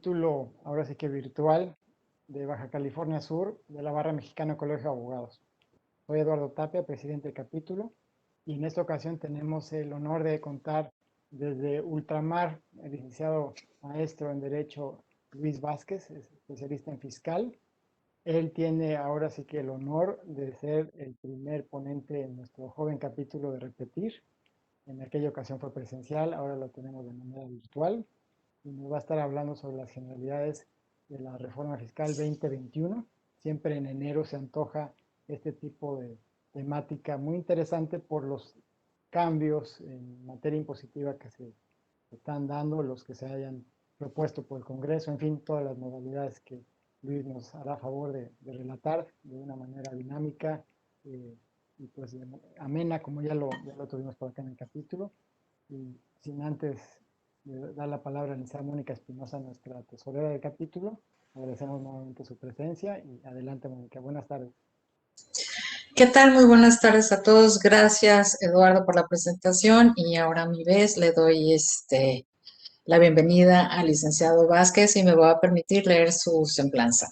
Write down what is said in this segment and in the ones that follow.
capítulo, ahora sí que virtual, de Baja California Sur, de la Barra Mexicana Colegio de Abogados. Soy Eduardo Tapia, presidente del capítulo, y en esta ocasión tenemos el honor de contar desde Ultramar, el licenciado maestro en Derecho Luis Vázquez, es especialista en fiscal. Él tiene ahora sí que el honor de ser el primer ponente en nuestro joven capítulo de repetir. En aquella ocasión fue presencial, ahora lo tenemos de manera virtual y nos va a estar hablando sobre las generalidades de la reforma fiscal 2021. Siempre en enero se antoja este tipo de temática muy interesante por los cambios en materia impositiva que se están dando, los que se hayan propuesto por el Congreso, en fin, todas las modalidades que Luis nos hará favor de relatar de una manera dinámica y pues amena, como ya lo tuvimos por acá en el capítulo. Y sin antes dar la palabra a la licenciada Mónica Espinosa, nuestra tesorera del capítulo, agradecemos nuevamente su presencia y adelante, Mónica. Buenas tardes. ¿Qué tal? Muy buenas tardes a todos. Gracias, Eduardo, por la presentación. Y ahora a mi vez le doy la bienvenida al licenciado Vázquez y me va a permitir leer su semblanza.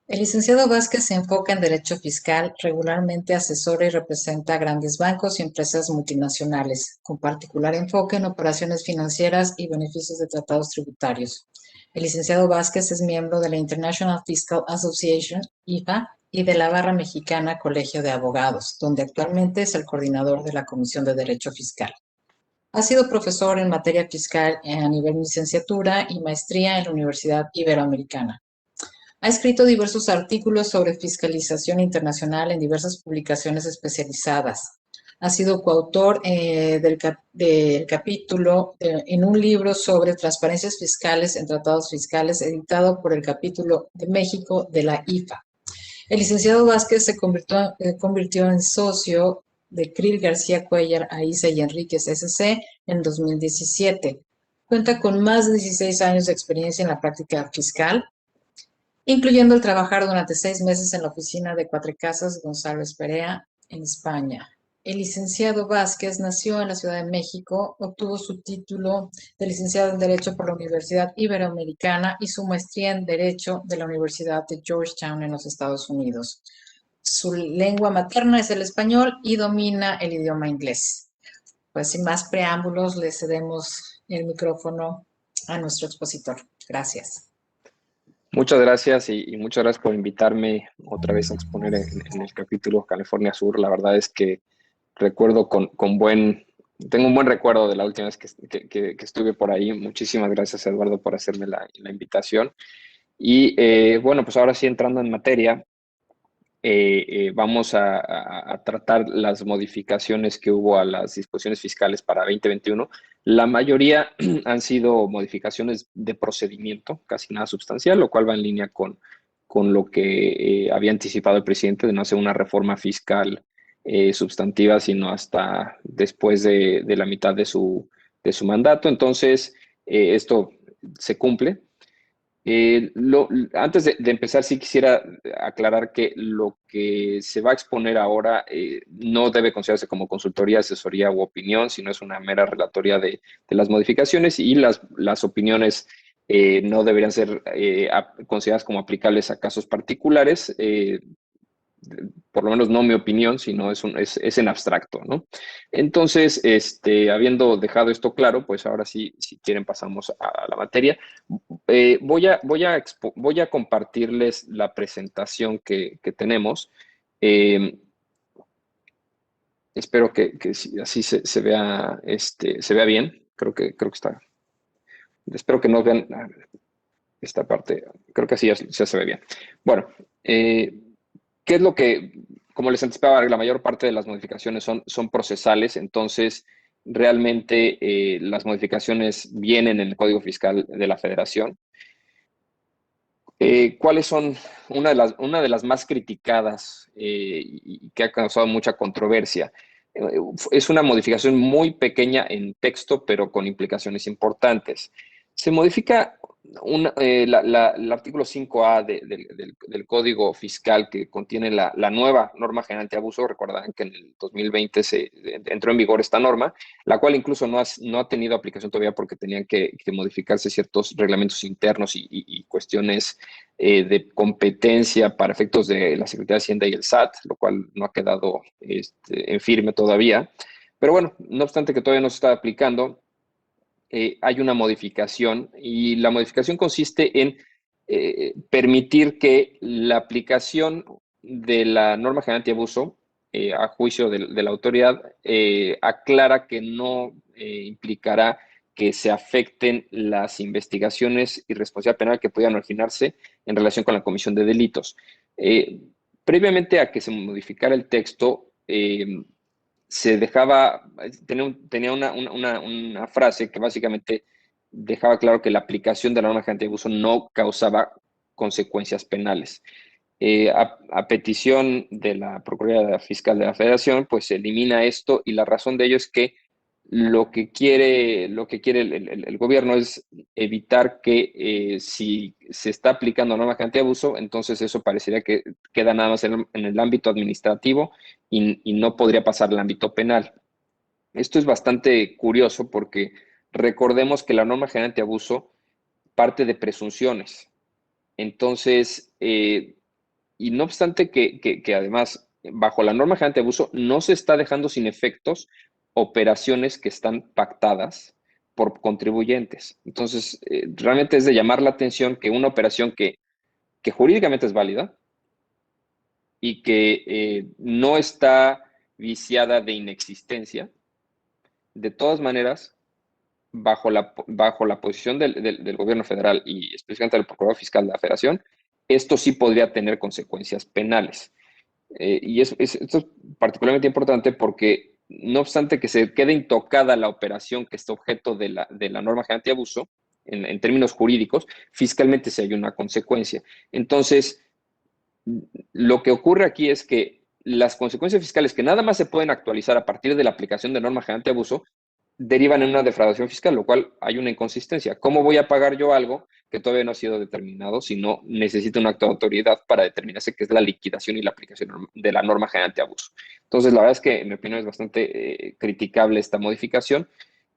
El licenciado Vázquez se enfoca en derecho fiscal, regularmente asesora y representa a grandes bancos y empresas multinacionales, con particular enfoque en operaciones financieras y beneficios de tratados tributarios. El licenciado Vázquez es miembro de la International Fiscal Association, IFA, y de la Barra Mexicana Colegio de Abogados, donde actualmente es el coordinador de la Comisión de Derecho Fiscal. Ha sido profesor en materia fiscal a nivel licenciatura y maestría en la Universidad Iberoamericana. Ha escrito diversos artículos sobre fiscalización internacional en diversas publicaciones especializadas. Ha sido coautor del capítulo en un libro sobre transparencias fiscales en tratados fiscales editado por el capítulo de México de la IFA. El licenciado Vázquez se convirtió en socio de Krill García Cuellar, Aiza y Enríquez S.C. en 2017. Cuenta con más de 16 años de experiencia en la práctica fiscal, incluyendo el trabajar durante 6 meses en la oficina de Cuatro Casas González Perea en España. El licenciado Vázquez nació en la Ciudad de México, obtuvo su título de licenciado en Derecho por la Universidad Iberoamericana y su maestría en Derecho de la Universidad de Georgetown en los Estados Unidos. Su lengua materna es el español y domina el idioma inglés. Pues sin más preámbulos, le cedemos el micrófono a nuestro expositor. Gracias. Muchas gracias y muchas gracias por invitarme otra vez a exponer en el capítulo California Sur. La verdad es que recuerdo tengo un buen recuerdo de la última vez que estuve por ahí. Muchísimas gracias, Eduardo, por hacerme la invitación. Y bueno, pues ahora sí, entrando en materia, vamos a tratar las modificaciones que hubo a las disposiciones fiscales para 2021. La mayoría han sido modificaciones de procedimiento, casi nada sustancial, lo cual va en línea con lo que había anticipado el presidente de no hacer una reforma fiscal sustantiva, sino hasta después de la mitad de su mandato. Entonces, esto se cumple. Antes de empezar, sí quisiera aclarar que lo que se va a exponer ahora no debe considerarse como consultoría, asesoría u opinión, sino es una mera relatoría de las modificaciones y las opiniones no deberían ser consideradas como aplicables a casos particulares. Por lo menos no mi opinión, sino es en abstracto, ¿no? Entonces, habiendo dejado esto claro, pues ahora sí, si quieren, pasamos a la materia. Voy a compartirles la presentación que tenemos. Espero que así se vea, se vea bien. Creo que está. Espero que no vean esta parte. Creo que así ya se ve bien. Bueno, ¿qué es lo que, como les anticipaba, la mayor parte de las modificaciones son procesales? Entonces, realmente las modificaciones vienen en el Código Fiscal de la Federación. ¿Cuáles son? Una de las más criticadas y que ha causado mucha controversia. Es una modificación muy pequeña en texto, pero con implicaciones importantes. Se modifica el artículo 5A del Código Fiscal que contiene la nueva norma general antiabuso, recordarán que en el 2020 entró en vigor esta norma, la cual incluso no ha tenido aplicación todavía porque tenían que modificarse ciertos reglamentos internos y cuestiones de competencia para efectos de la Secretaría de Hacienda y el SAT, lo cual no ha quedado en firme todavía. Pero bueno, no obstante que todavía no se está aplicando, hay una modificación y la modificación consiste en permitir que la aplicación de la norma general antiabuso a juicio de la autoridad aclara que no implicará que se afecten las investigaciones y responsabilidad penal que pudieran originarse en relación con la comisión de delitos. Previamente a que se modificara el texto, se dejaba, tenía una frase que básicamente dejaba claro que la aplicación de la norma general antiabuso no causaba consecuencias penales. A petición de la Procuraduría Fiscal de la Federación, pues se elimina esto y la razón de ello es que lo que quiere el gobierno es evitar que si se está aplicando norma general antiabuso, entonces eso parecería que queda nada más en el ámbito administrativo y no podría pasar al ámbito penal. Esto es bastante curioso porque recordemos que la norma general antiabuso parte de presunciones. Entonces, y no obstante que además, bajo la norma general antiabuso, no se está dejando sin efectos operaciones que están pactadas por contribuyentes. Entonces, realmente es de llamar la atención que una operación que jurídicamente es válida y que no está viciada de inexistencia, de todas maneras, bajo la posición del gobierno federal y específicamente del procurador fiscal de la federación, esto sí podría tener consecuencias penales. Y esto es particularmente importante porque no obstante que se quede intocada la operación que está objeto de la norma general antiabuso, en términos jurídicos, fiscalmente sí hay una consecuencia. Entonces, lo que ocurre aquí es que las consecuencias fiscales que nada más se pueden actualizar a partir de la aplicación de norma general antiabuso derivan en una defraudación fiscal, lo cual hay una inconsistencia. ¿Cómo voy a pagar yo algo que todavía no ha sido determinado si no necesito un acto de autoridad para determinarse qué es la liquidación y la aplicación de la norma general antiabuso? Entonces, la verdad es que en mi opinión es bastante criticable esta modificación.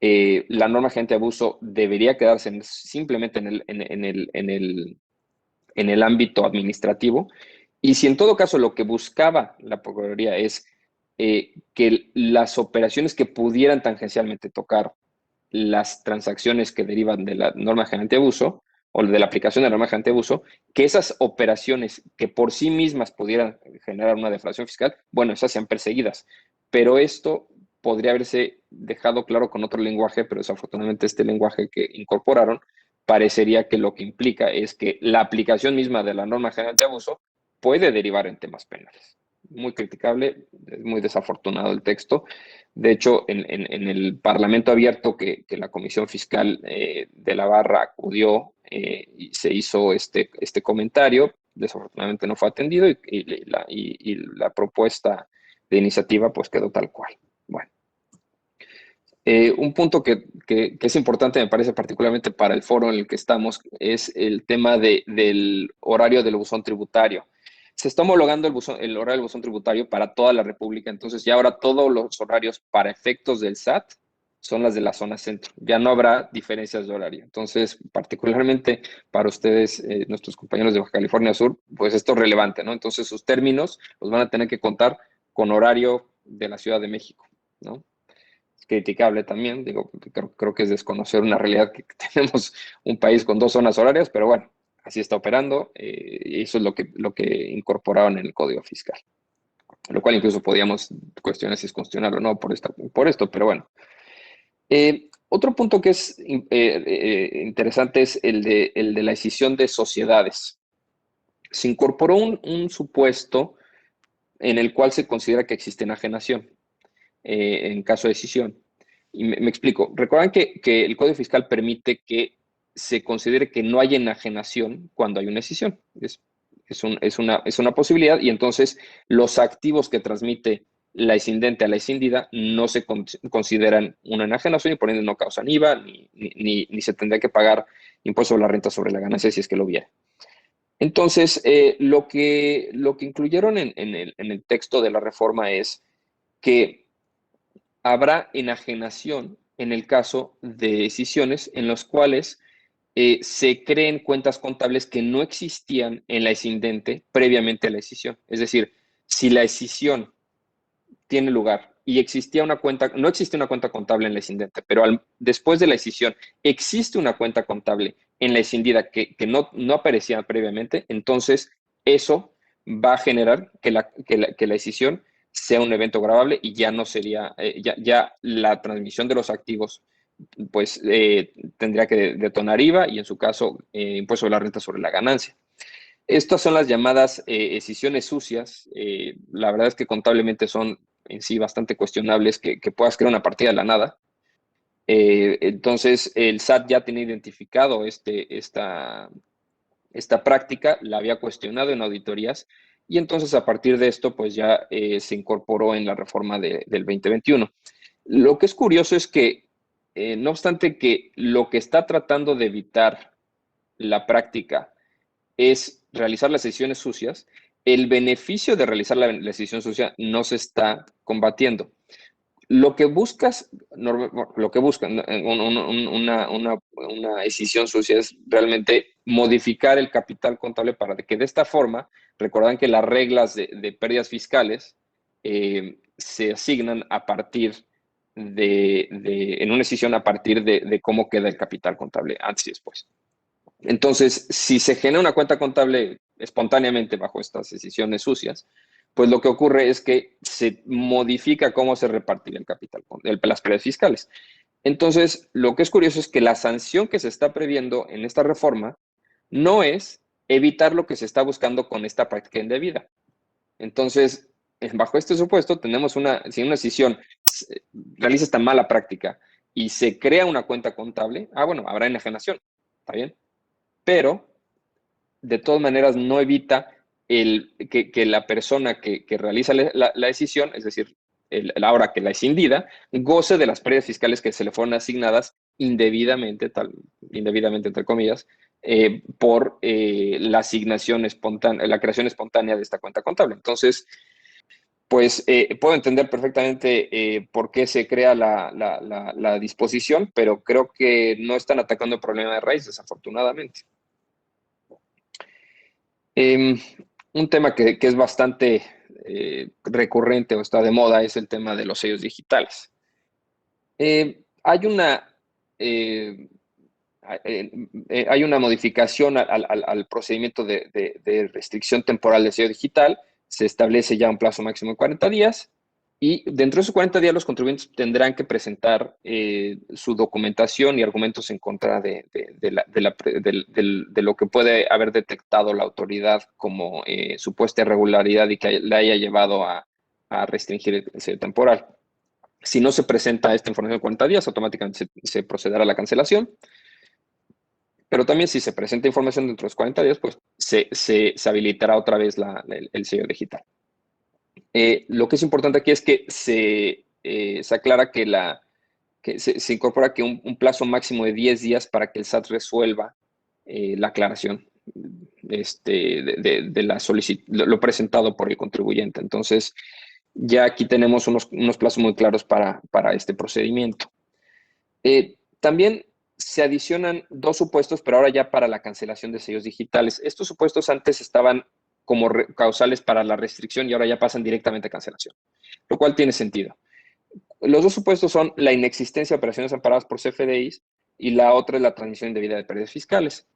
La norma general antiabuso debería quedarse simplemente en el ámbito administrativo. Y si en todo caso lo que buscaba la Procuraduría es que las operaciones que pudieran tangencialmente tocar las transacciones que derivan de la norma general antiabuso o de la aplicación de la norma general antiabuso, que esas operaciones que por sí mismas pudieran generar una defraudación fiscal, bueno, esas sean perseguidas. Pero esto podría haberse dejado claro con otro lenguaje, pero desafortunadamente este lenguaje que incorporaron parecería que lo que implica es que la aplicación misma de la norma general de abuso puede derivar en temas penales. Muy criticable, es muy desafortunado el texto. De hecho, en el Parlamento abierto que la Comisión Fiscal de la Barra acudió y se hizo este comentario, desafortunadamente no fue atendido y la propuesta de iniciativa pues quedó tal cual. Bueno. Un punto que es importante, me parece, particularmente para el foro en el que estamos, es el tema del horario del buzón tributario. Se está homologando el horario del buzón tributario para toda la República, entonces ya ahora todos los horarios para efectos del SAT son las de la zona centro. Ya no habrá diferencias de horario. Entonces, particularmente para ustedes, nuestros compañeros de Baja California Sur, pues esto es relevante, ¿no? Entonces, sus términos los van a tener que contar con horario de la Ciudad de México, ¿no? Criticable también, digo, creo que es desconocer una realidad que tenemos un país con 2 zonas horarias, pero bueno, así está operando y eso es lo que incorporaron en el Código Fiscal, lo cual incluso podíamos cuestionar si es constitucional o no por esto, pero bueno. Otro punto que es interesante es el de la escisión de sociedades. Se incorporó un supuesto en el cual se considera que existe enajenación en caso de escisión. Y me explico. Recuerdan que el Código Fiscal permite que se considere que no hay enajenación cuando hay una escisión. Es una posibilidad y entonces los activos que transmite la escindente a la escindida no se consideran una enajenación y por ende no causan IVA ni se tendría que pagar impuesto sobre la renta sobre la ganancia si es que lo hubiera. Entonces, lo que incluyeron en el texto de la reforma es que habrá enajenación en el caso de decisiones en las cuales se creen cuentas contables que no existían en la escindente previamente a la decisión. Es decir, si la decisión tiene lugar y existía una cuenta, no existe una cuenta contable en la escindente, pero después de la decisión existe una cuenta contable en la escindida que no aparecía previamente, entonces eso va a generar que la decisión sea un evento gravable y ya no sería, ya la transmisión de los activos pues tendría que detonar IVA y en su caso impuesto de la renta sobre la ganancia. Estas son las llamadas escisiones sucias. La verdad es que contablemente son en sí bastante cuestionables que puedas crear una partida de la nada. Entonces, el SAT ya tiene identificado esta práctica, la había cuestionado en auditorías y entonces a partir de esto, pues ya se incorporó en la reforma del 2021. Lo que es curioso es que, no obstante que lo que está tratando de evitar la práctica es realizar las sesiones sucias, el beneficio de realizar la decisión sucia no se está combatiendo. Lo que buscan una decisión sucia es realmente modificar el capital contable para que de esta forma, recuerdan que las reglas de pérdidas fiscales se asignan a partir en una decisión a partir de cómo queda el capital contable antes y después. Entonces, si se genera una cuenta contable espontáneamente bajo estas decisiones sucias, pues lo que ocurre es que se modifica cómo se repartirá el capital, las pérdidas fiscales. Entonces, lo que es curioso es que la sanción que se está previendo en esta reforma no es evitar lo que se está buscando con esta práctica indebida. Entonces, bajo este supuesto, tenemos si una decisión realiza esta mala práctica y se crea una cuenta contable, bueno, habrá enajenación, ¿está bien? Pero de todas maneras no evita que la persona que realiza la decisión, es decir, ahora que la escindida, goce de las pérdidas fiscales que se le fueron asignadas indebidamente entre comillas, por la asignación espontánea, la creación espontánea de esta cuenta contable. Entonces, pues puedo entender perfectamente por qué se crea la disposición, pero creo que no están atacando el problema de raíz, desafortunadamente. Un tema que es bastante recurrente o está de moda es el tema de los sellos digitales. Hay una modificación al procedimiento de restricción temporal del sello digital. Se establece ya un plazo máximo de 40 días y dentro de esos 40 días los contribuyentes tendrán que presentar su documentación y argumentos en contra de lo que puede haber detectado la autoridad como supuesta irregularidad y que le haya llevado a restringir el sello temporal. Si no se presenta esta información en 40 días, automáticamente se procederá a la cancelación. Pero también si se presenta información dentro de los 40 días, pues se habilitará otra vez el sello digital. Lo que es importante aquí es que se aclara que se incorpora que un plazo máximo de 10 días para que el SAT resuelva la aclaración de la solicitud, lo presentado por el contribuyente. Entonces, ya aquí tenemos unos plazos muy claros para este procedimiento. También se adicionan dos supuestos, pero ahora ya para la cancelación de sellos digitales. Estos supuestos antes estaban como causales para la restricción y ahora ya pasan directamente a cancelación, lo cual tiene sentido. Los dos supuestos son la inexistencia de operaciones amparadas por CFDIs y la otra es la transmisión indebida de pérdidas fiscales.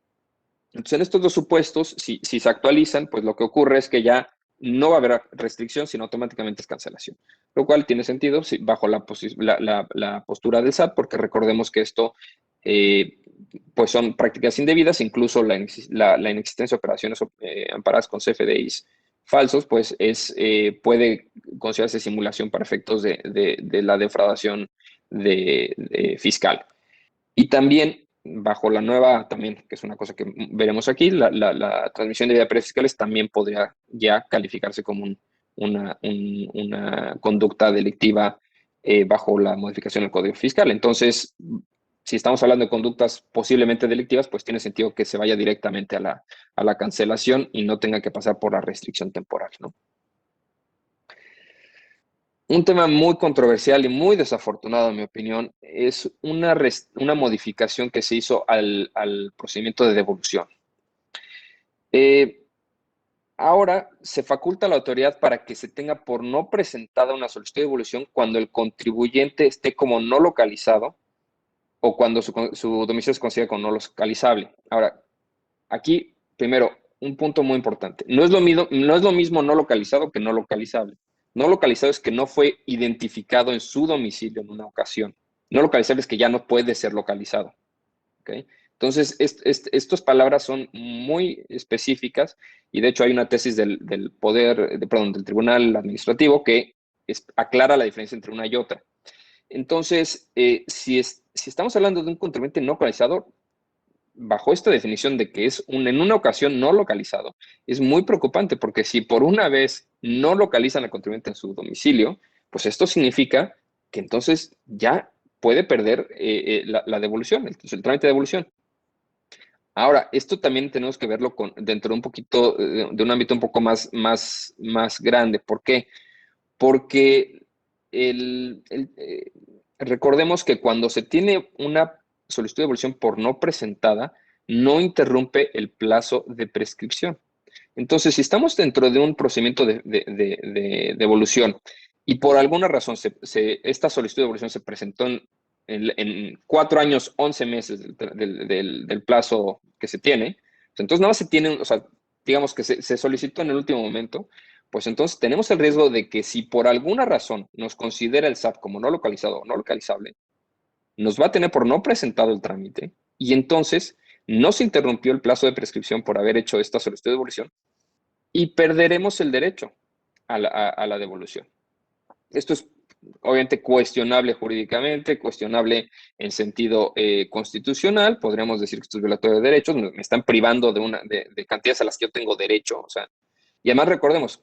Entonces, en estos dos supuestos, si se actualizan, pues lo que ocurre es que ya no va a haber restricción, sino automáticamente es cancelación, lo cual tiene sentido bajo la postura del SAT, porque recordemos que esto pues son prácticas indebidas, incluso la inexistencia de operaciones amparadas con CFDIs falsos, pues puede considerarse simulación para efectos de la defraudación fiscal. Y también, bajo la nueva, también, que es una cosa que veremos aquí, la transmisión de pérdidas fiscales también podría ya calificarse como una conducta delictiva bajo la modificación del Código Fiscal. Entonces, si estamos hablando de conductas posiblemente delictivas, pues tiene sentido que se vaya directamente a la cancelación y no tenga que pasar por la restricción temporal, ¿no? Un tema muy controversial y muy desafortunado, en mi opinión, es una modificación que se hizo al procedimiento de devolución. Ahora se faculta a la autoridad para que se tenga por no presentada una solicitud de devolución cuando el contribuyente esté como no localizado o cuando su domicilio se considera como no localizable. Ahora, aquí, primero, un punto muy importante. No es lo mismo no localizado que no localizable. No localizado es que no fue identificado en su domicilio en una ocasión. No localizable es que ya no puede ser localizado. ¿Okay? Entonces, estas palabras son muy específicas y de hecho hay una tesis del Tribunal Administrativo que aclara la diferencia entre una y otra. Entonces, si estamos hablando de un contribuyente no localizado, bajo esta definición de que es en una ocasión no localizado, es muy preocupante porque si por una vez no localizan al contribuyente en su domicilio, pues esto significa que entonces ya puede perder la devolución, el trámite de devolución. Ahora, esto también tenemos que verlo dentro de un poquito, de un ámbito un poco más grande. ¿Por qué? Porque recordemos que cuando se tiene una solicitud de devolución por no presentada, no interrumpe el plazo de prescripción. Entonces, si estamos dentro de un procedimiento de devolución y por alguna razón esta solicitud de devolución se presentó en 4 años, 11 meses del plazo que se tiene, pues entonces nada más se tiene, o sea, digamos que se solicitó en el último momento, pues entonces tenemos el riesgo de que si por alguna razón nos considera el SAT como no localizado o no localizable, nos va a tener por no presentado el trámite y entonces no se interrumpió el plazo de prescripción por haber hecho esta solicitud de devolución y perderemos el derecho a la devolución. Esto es obviamente cuestionable jurídicamente, cuestionable en sentido constitucional. Podríamos decir que esto es violatorio de derechos, me están privando de cantidades a las que yo tengo derecho. O sea, y además recordemos,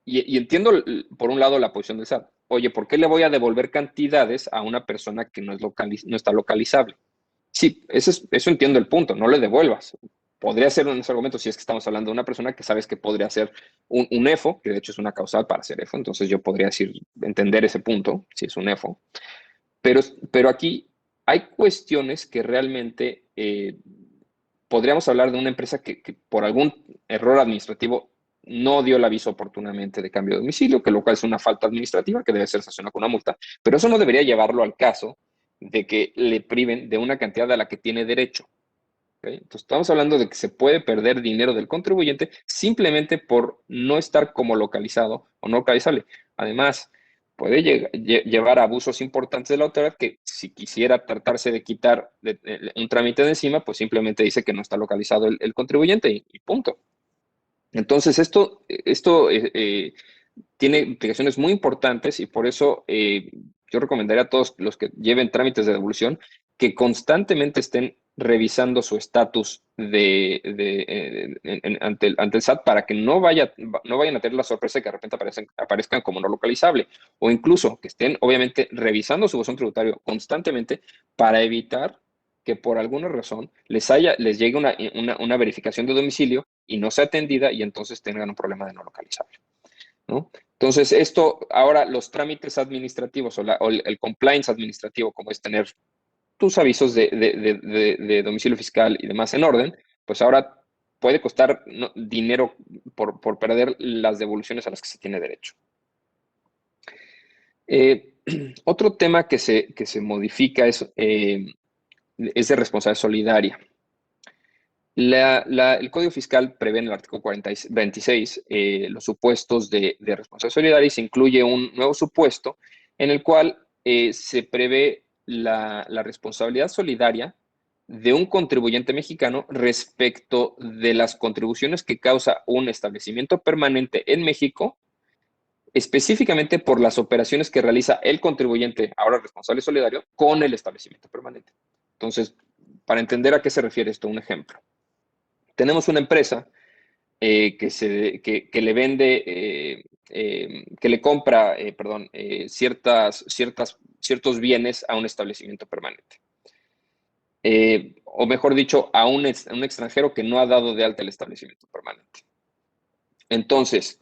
y entiendo por un lado la posición del SAT. Oye, ¿por qué le voy a devolver cantidades a una persona que no está localizable? Sí, eso entiendo el punto, no le devuelvas. Podría ser un argumento si es que estamos hablando de una persona que sabes que podría ser un EFO, que de hecho es una causal para ser EFO, entonces yo podría entender ese punto, si es un EFO. Pero aquí hay cuestiones que realmente podríamos hablar de una empresa que por algún error administrativo no dio el aviso oportunamente de cambio de domicilio, que lo cual es una falta administrativa que debe ser sancionada con una multa, pero eso no debería llevarlo al caso de que le priven de una cantidad a la que tiene derecho. ¿Okay? Entonces, estamos hablando de que se puede perder dinero del contribuyente simplemente por no estar como localizado o no localizable. Además, puede llevar a abusos importantes de la autoridad que si quisiera tratarse de quitar un trámite de encima, pues simplemente dice que no está localizado el contribuyente y punto. Entonces, esto tiene implicaciones muy importantes y por eso yo recomendaría a todos los que lleven trámites de devolución que constantemente estén revisando su estatus ante el SAT para que no vayan a tener la sorpresa de que de repente aparezcan como no localizable o incluso que estén obviamente revisando su buzón tributario constantemente para evitar que por alguna razón les llegue una verificación de domicilio y no sea atendida y entonces tengan un problema de no localizable, ¿no? Entonces, ahora los trámites administrativos o el compliance administrativo, como es tener tus avisos de domicilio fiscal y demás en orden, pues ahora puede costar dinero por perder las devoluciones a las que se tiene derecho. Otro tema que se modifica es de responsabilidad solidaria. El Código Fiscal prevé en el artículo 26 los supuestos de responsabilidad solidaria y se incluye un nuevo supuesto en el cual se prevé la responsabilidad solidaria de un contribuyente mexicano respecto de las contribuciones que causa un establecimiento permanente en México, específicamente por las operaciones que realiza el contribuyente, ahora responsable solidario, con el establecimiento permanente. Entonces, para entender a qué se refiere esto, un ejemplo. Tenemos una empresa que le vende, que le compra, ciertos bienes a un establecimiento permanente. O mejor dicho, a un extranjero que no ha dado de alta el establecimiento permanente. Entonces,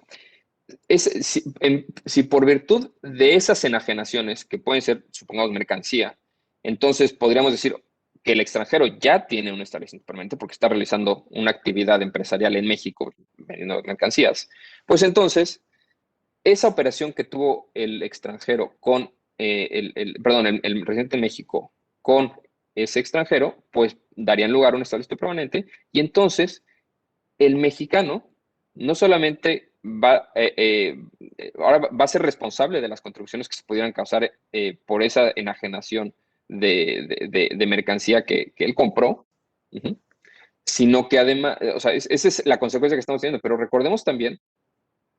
si por virtud de esas enajenaciones, que pueden ser, supongamos, mercancía, entonces podríamos decir que el extranjero ya tiene un establecimiento permanente porque está realizando una actividad empresarial en México vendiendo mercancías, pues entonces esa operación que tuvo el extranjero con, el residente en México con ese extranjero, pues darían lugar a un establecimiento permanente y entonces el mexicano no solamente ahora va a ser responsable de las contribuciones que se pudieran causar por esa enajenación de mercancía que él compró, uh-huh, sino que además, o sea, esa es la consecuencia que estamos teniendo, pero recordemos también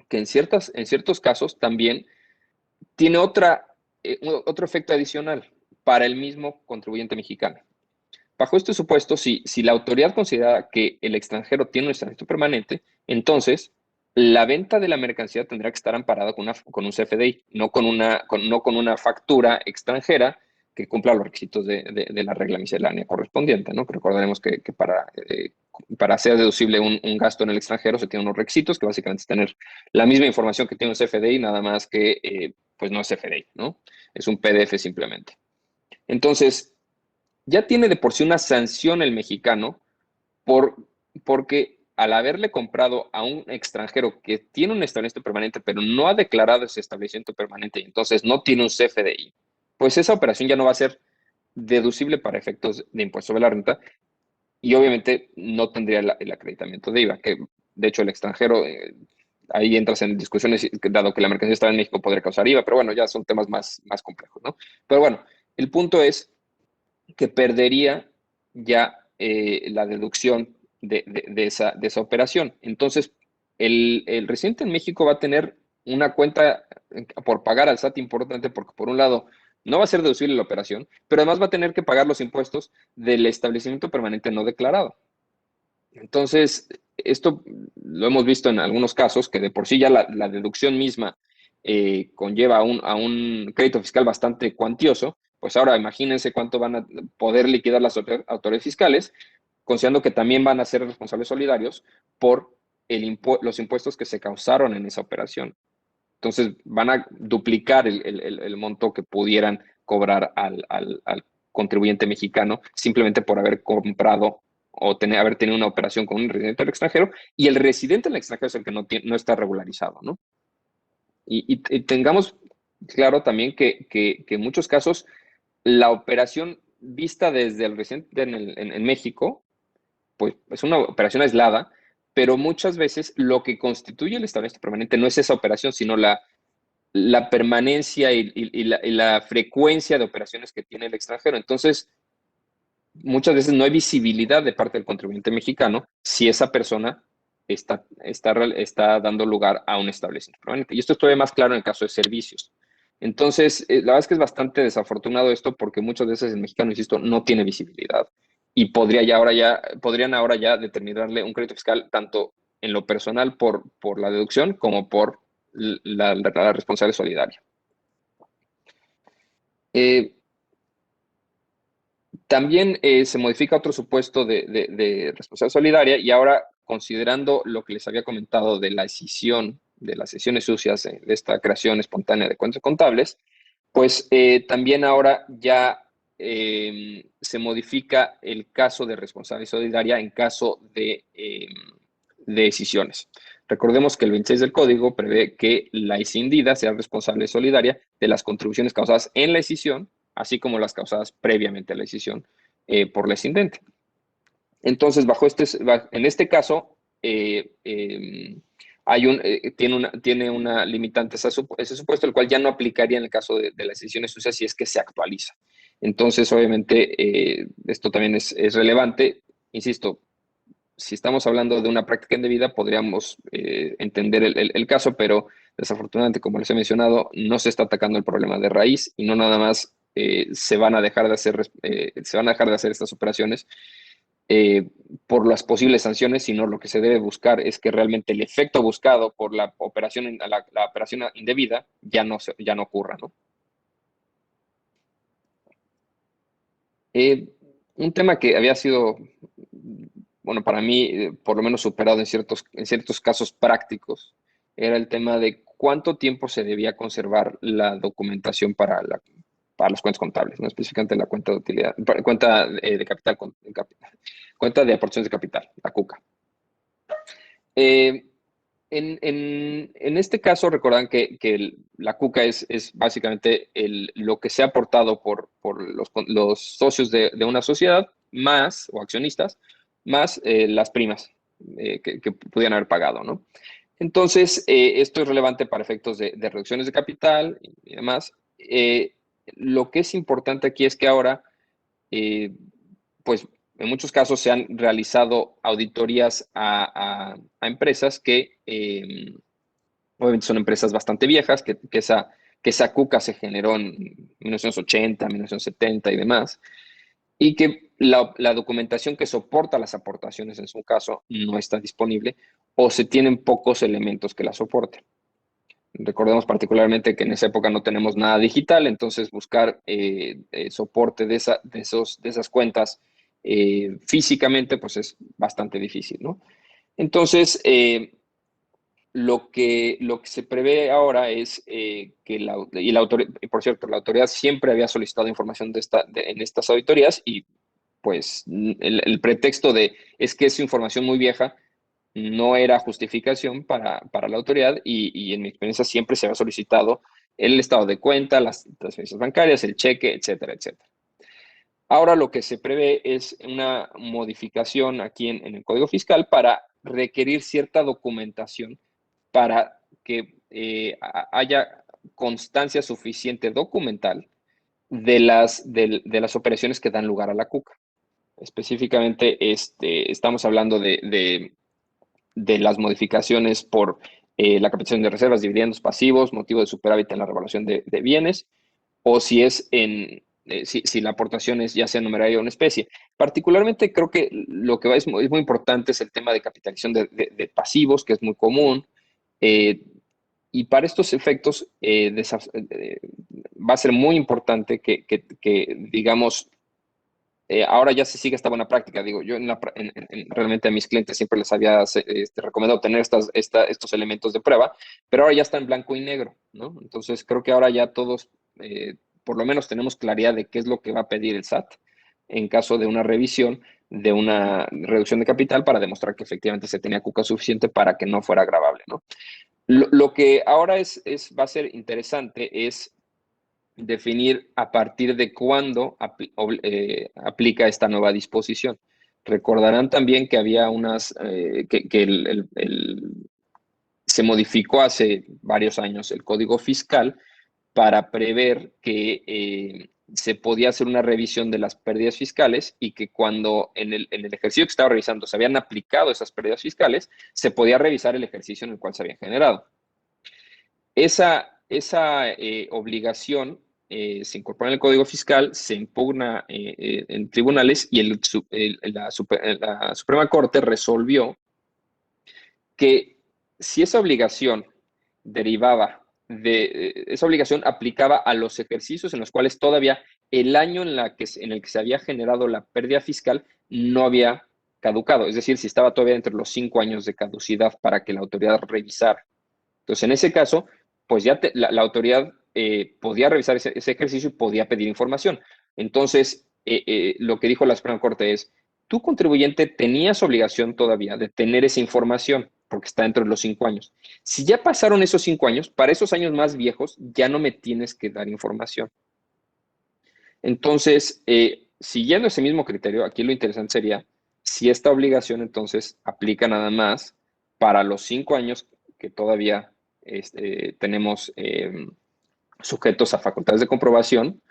que en ciertos casos también tiene otro efecto adicional para el mismo contribuyente mexicano. Bajo este supuesto, si la autoridad considera que el extranjero tiene un establecimiento permanente, entonces la venta de la mercancía tendrá que estar amparada con un CFDI, no con una factura extranjera que cumpla los requisitos de la regla miscelánea correspondiente, ¿no? Recordaremos que para ser deducible un gasto en el extranjero se tienen unos requisitos que básicamente es tener la misma información que tiene un CFDI, nada más que pues no es CFDI, ¿no? Es un PDF simplemente. Entonces, ya tiene de por sí una sanción el mexicano porque al haberle comprado a un extranjero que tiene un establecimiento permanente, pero no ha declarado ese establecimiento permanente y entonces no tiene un CFDI, pues esa operación ya no va a ser deducible para efectos de impuesto sobre la renta y obviamente no tendría el acreditamiento de IVA, que de hecho el extranjero, ahí entras en discusiones, dado que la mercancía está en México, podría causar IVA, pero bueno, ya son temas más complejos, ¿no? Pero bueno, el punto es que perdería ya la deducción de esa operación. Entonces, el residente en México va a tener una cuenta por pagar al SAT importante porque, por un lado, no va a ser deducible la operación, pero además va a tener que pagar los impuestos del establecimiento permanente no declarado. Entonces, esto lo hemos visto en algunos casos, que de por sí ya la deducción misma conlleva a un crédito fiscal bastante cuantioso, pues ahora imagínense cuánto van a poder liquidar las autoridades fiscales, considerando que también van a ser responsables solidarios por los impuestos que se causaron en esa operación. Entonces, van a duplicar el monto que pudieran cobrar al contribuyente mexicano simplemente por haber comprado o haber tenido una operación con un residente del extranjero, y el residente del extranjero es el que no está regularizado, ¿no? Y tengamos claro también que en muchos casos la operación vista desde el residente en México, pues es una operación aislada, pero muchas veces lo que constituye el establecimiento permanente no es esa operación, sino la permanencia y la frecuencia de operaciones que tiene el extranjero. Entonces, muchas veces no hay visibilidad de parte del contribuyente mexicano si esa persona está dando lugar a un establecimiento permanente. Y esto es todavía más claro en el caso de servicios. Entonces, la verdad es que es bastante desafortunado esto porque muchas veces el mexicano, insisto, no tiene visibilidad y podrían ahora ya determinarle un crédito fiscal tanto en lo personal por la deducción como por la responsable solidaria. También se modifica otro supuesto de responsabilidad solidaria y ahora, considerando lo que les había comentado de la escisión, de las sesiones sucias, de esta creación espontánea de cuentas contables, pues también ahora ya se modifica el caso de responsabilidad solidaria en caso de escisiones. Recordemos que el 26 del Código prevé que la escindida sea responsable solidaria de las contribuciones causadas en la escisión, así como las causadas previamente a la escisión por la escindente. Entonces, en este caso, tiene una limitante ese supuesto, el cual ya no aplicaría en el caso de las escisiones sucias si es que se actualiza. Entonces, obviamente, esto también es relevante. Insisto, si estamos hablando de una práctica indebida, podríamos entender el caso, pero desafortunadamente, como les he mencionado, no se está atacando el problema de raíz y no nada más se van a dejar de hacer estas operaciones por las posibles sanciones, sino lo que se debe buscar es que realmente el efecto buscado por la operación, la operación indebida ya no ocurra, ¿no? Un tema que había sido, bueno, para mí, por lo menos superado en ciertos casos prácticos, era el tema de cuánto tiempo se debía conservar la documentación para las cuentas contables, ¿no? Específicamente la cuenta de utilidad, cuenta de capital, cuenta de aportaciones de capital, la CUCA. En este caso, recordan que la CUCA es básicamente lo que se ha aportado por los socios de una sociedad, más, o accionistas, más las primas que pudieran haber pagado, ¿no? Entonces, esto es relevante para efectos de reducciones de capital y demás. Lo que es importante aquí es que ahora, pues, en muchos casos se han realizado auditorías a empresas que obviamente son empresas bastante viejas, que esa CUCA se generó en 1980, 1970 y demás, y que la documentación que soporta las aportaciones en su caso no está disponible o se tienen pocos elementos que la soporten. Recordemos particularmente que en esa época no tenemos nada digital, entonces buscar soporte de esas cuentas físicamente pues es bastante difícil, ¿no? Entonces, lo que se prevé ahora es por cierto, la autoridad siempre había solicitado información en estas auditorías y pues el pretexto es que es información muy vieja no era justificación para la autoridad y en mi experiencia siempre se había solicitado el estado de cuenta, las transferencias bancarias, el cheque, etcétera, etcétera. Ahora lo que se prevé es una modificación aquí en el Código Fiscal para requerir cierta documentación para que haya constancia suficiente documental de las operaciones que dan lugar a la CUCA. Específicamente, estamos hablando de las modificaciones por la captación de reservas, dividendos pasivos, motivo de superávit en la revaluación de bienes, o si es si la aportación es ya sea numeraria o en especie. Particularmente creo que lo que es muy importante es el tema de capitalización de pasivos, que es muy común. Y para estos efectos va a ser muy importante que digamos, ahora ya se sigue esta buena práctica. Digo, yo realmente a mis clientes siempre les había recomendado tener estos elementos de prueba, pero ahora ya está en blanco y negro, ¿no? Entonces creo que ahora ya todos, por lo menos tenemos claridad de qué es lo que va a pedir el SAT en caso de una revisión de una reducción de capital para demostrar que efectivamente se tenía CUCA suficiente para que no fuera agravable, ¿no? Lo que ahora va a ser interesante es definir a partir de cuándo aplica esta nueva disposición. Recordarán también que había se modificó hace varios años el Código Fiscal para prever que se podía hacer una revisión de las pérdidas fiscales y que cuando en el ejercicio que estaba revisando se habían aplicado esas pérdidas fiscales, se podía revisar el ejercicio en el cual se había generado. Esa obligación se incorpora en el Código Fiscal, se impugna en tribunales y la Suprema Corte resolvió que si esa obligación esa obligación aplicaba a los ejercicios en los cuales todavía el año en el que se había generado la pérdida fiscal no había caducado, es decir, si estaba todavía entre los 5 años de caducidad para que la autoridad revisara. Entonces, en ese caso, pues ya la autoridad podía revisar ese ejercicio y podía pedir información. Entonces, lo que dijo la Suprema Corte es, tu contribuyente tenías obligación todavía de tener esa información, porque está dentro de los 5 años. Si ya pasaron esos 5 años, para esos años más viejos, ya no me tienes que dar información. Entonces, siguiendo ese mismo criterio, aquí lo interesante sería si esta obligación entonces aplica nada más para los 5 años que todavía tenemos sujetos a facultades de comprobación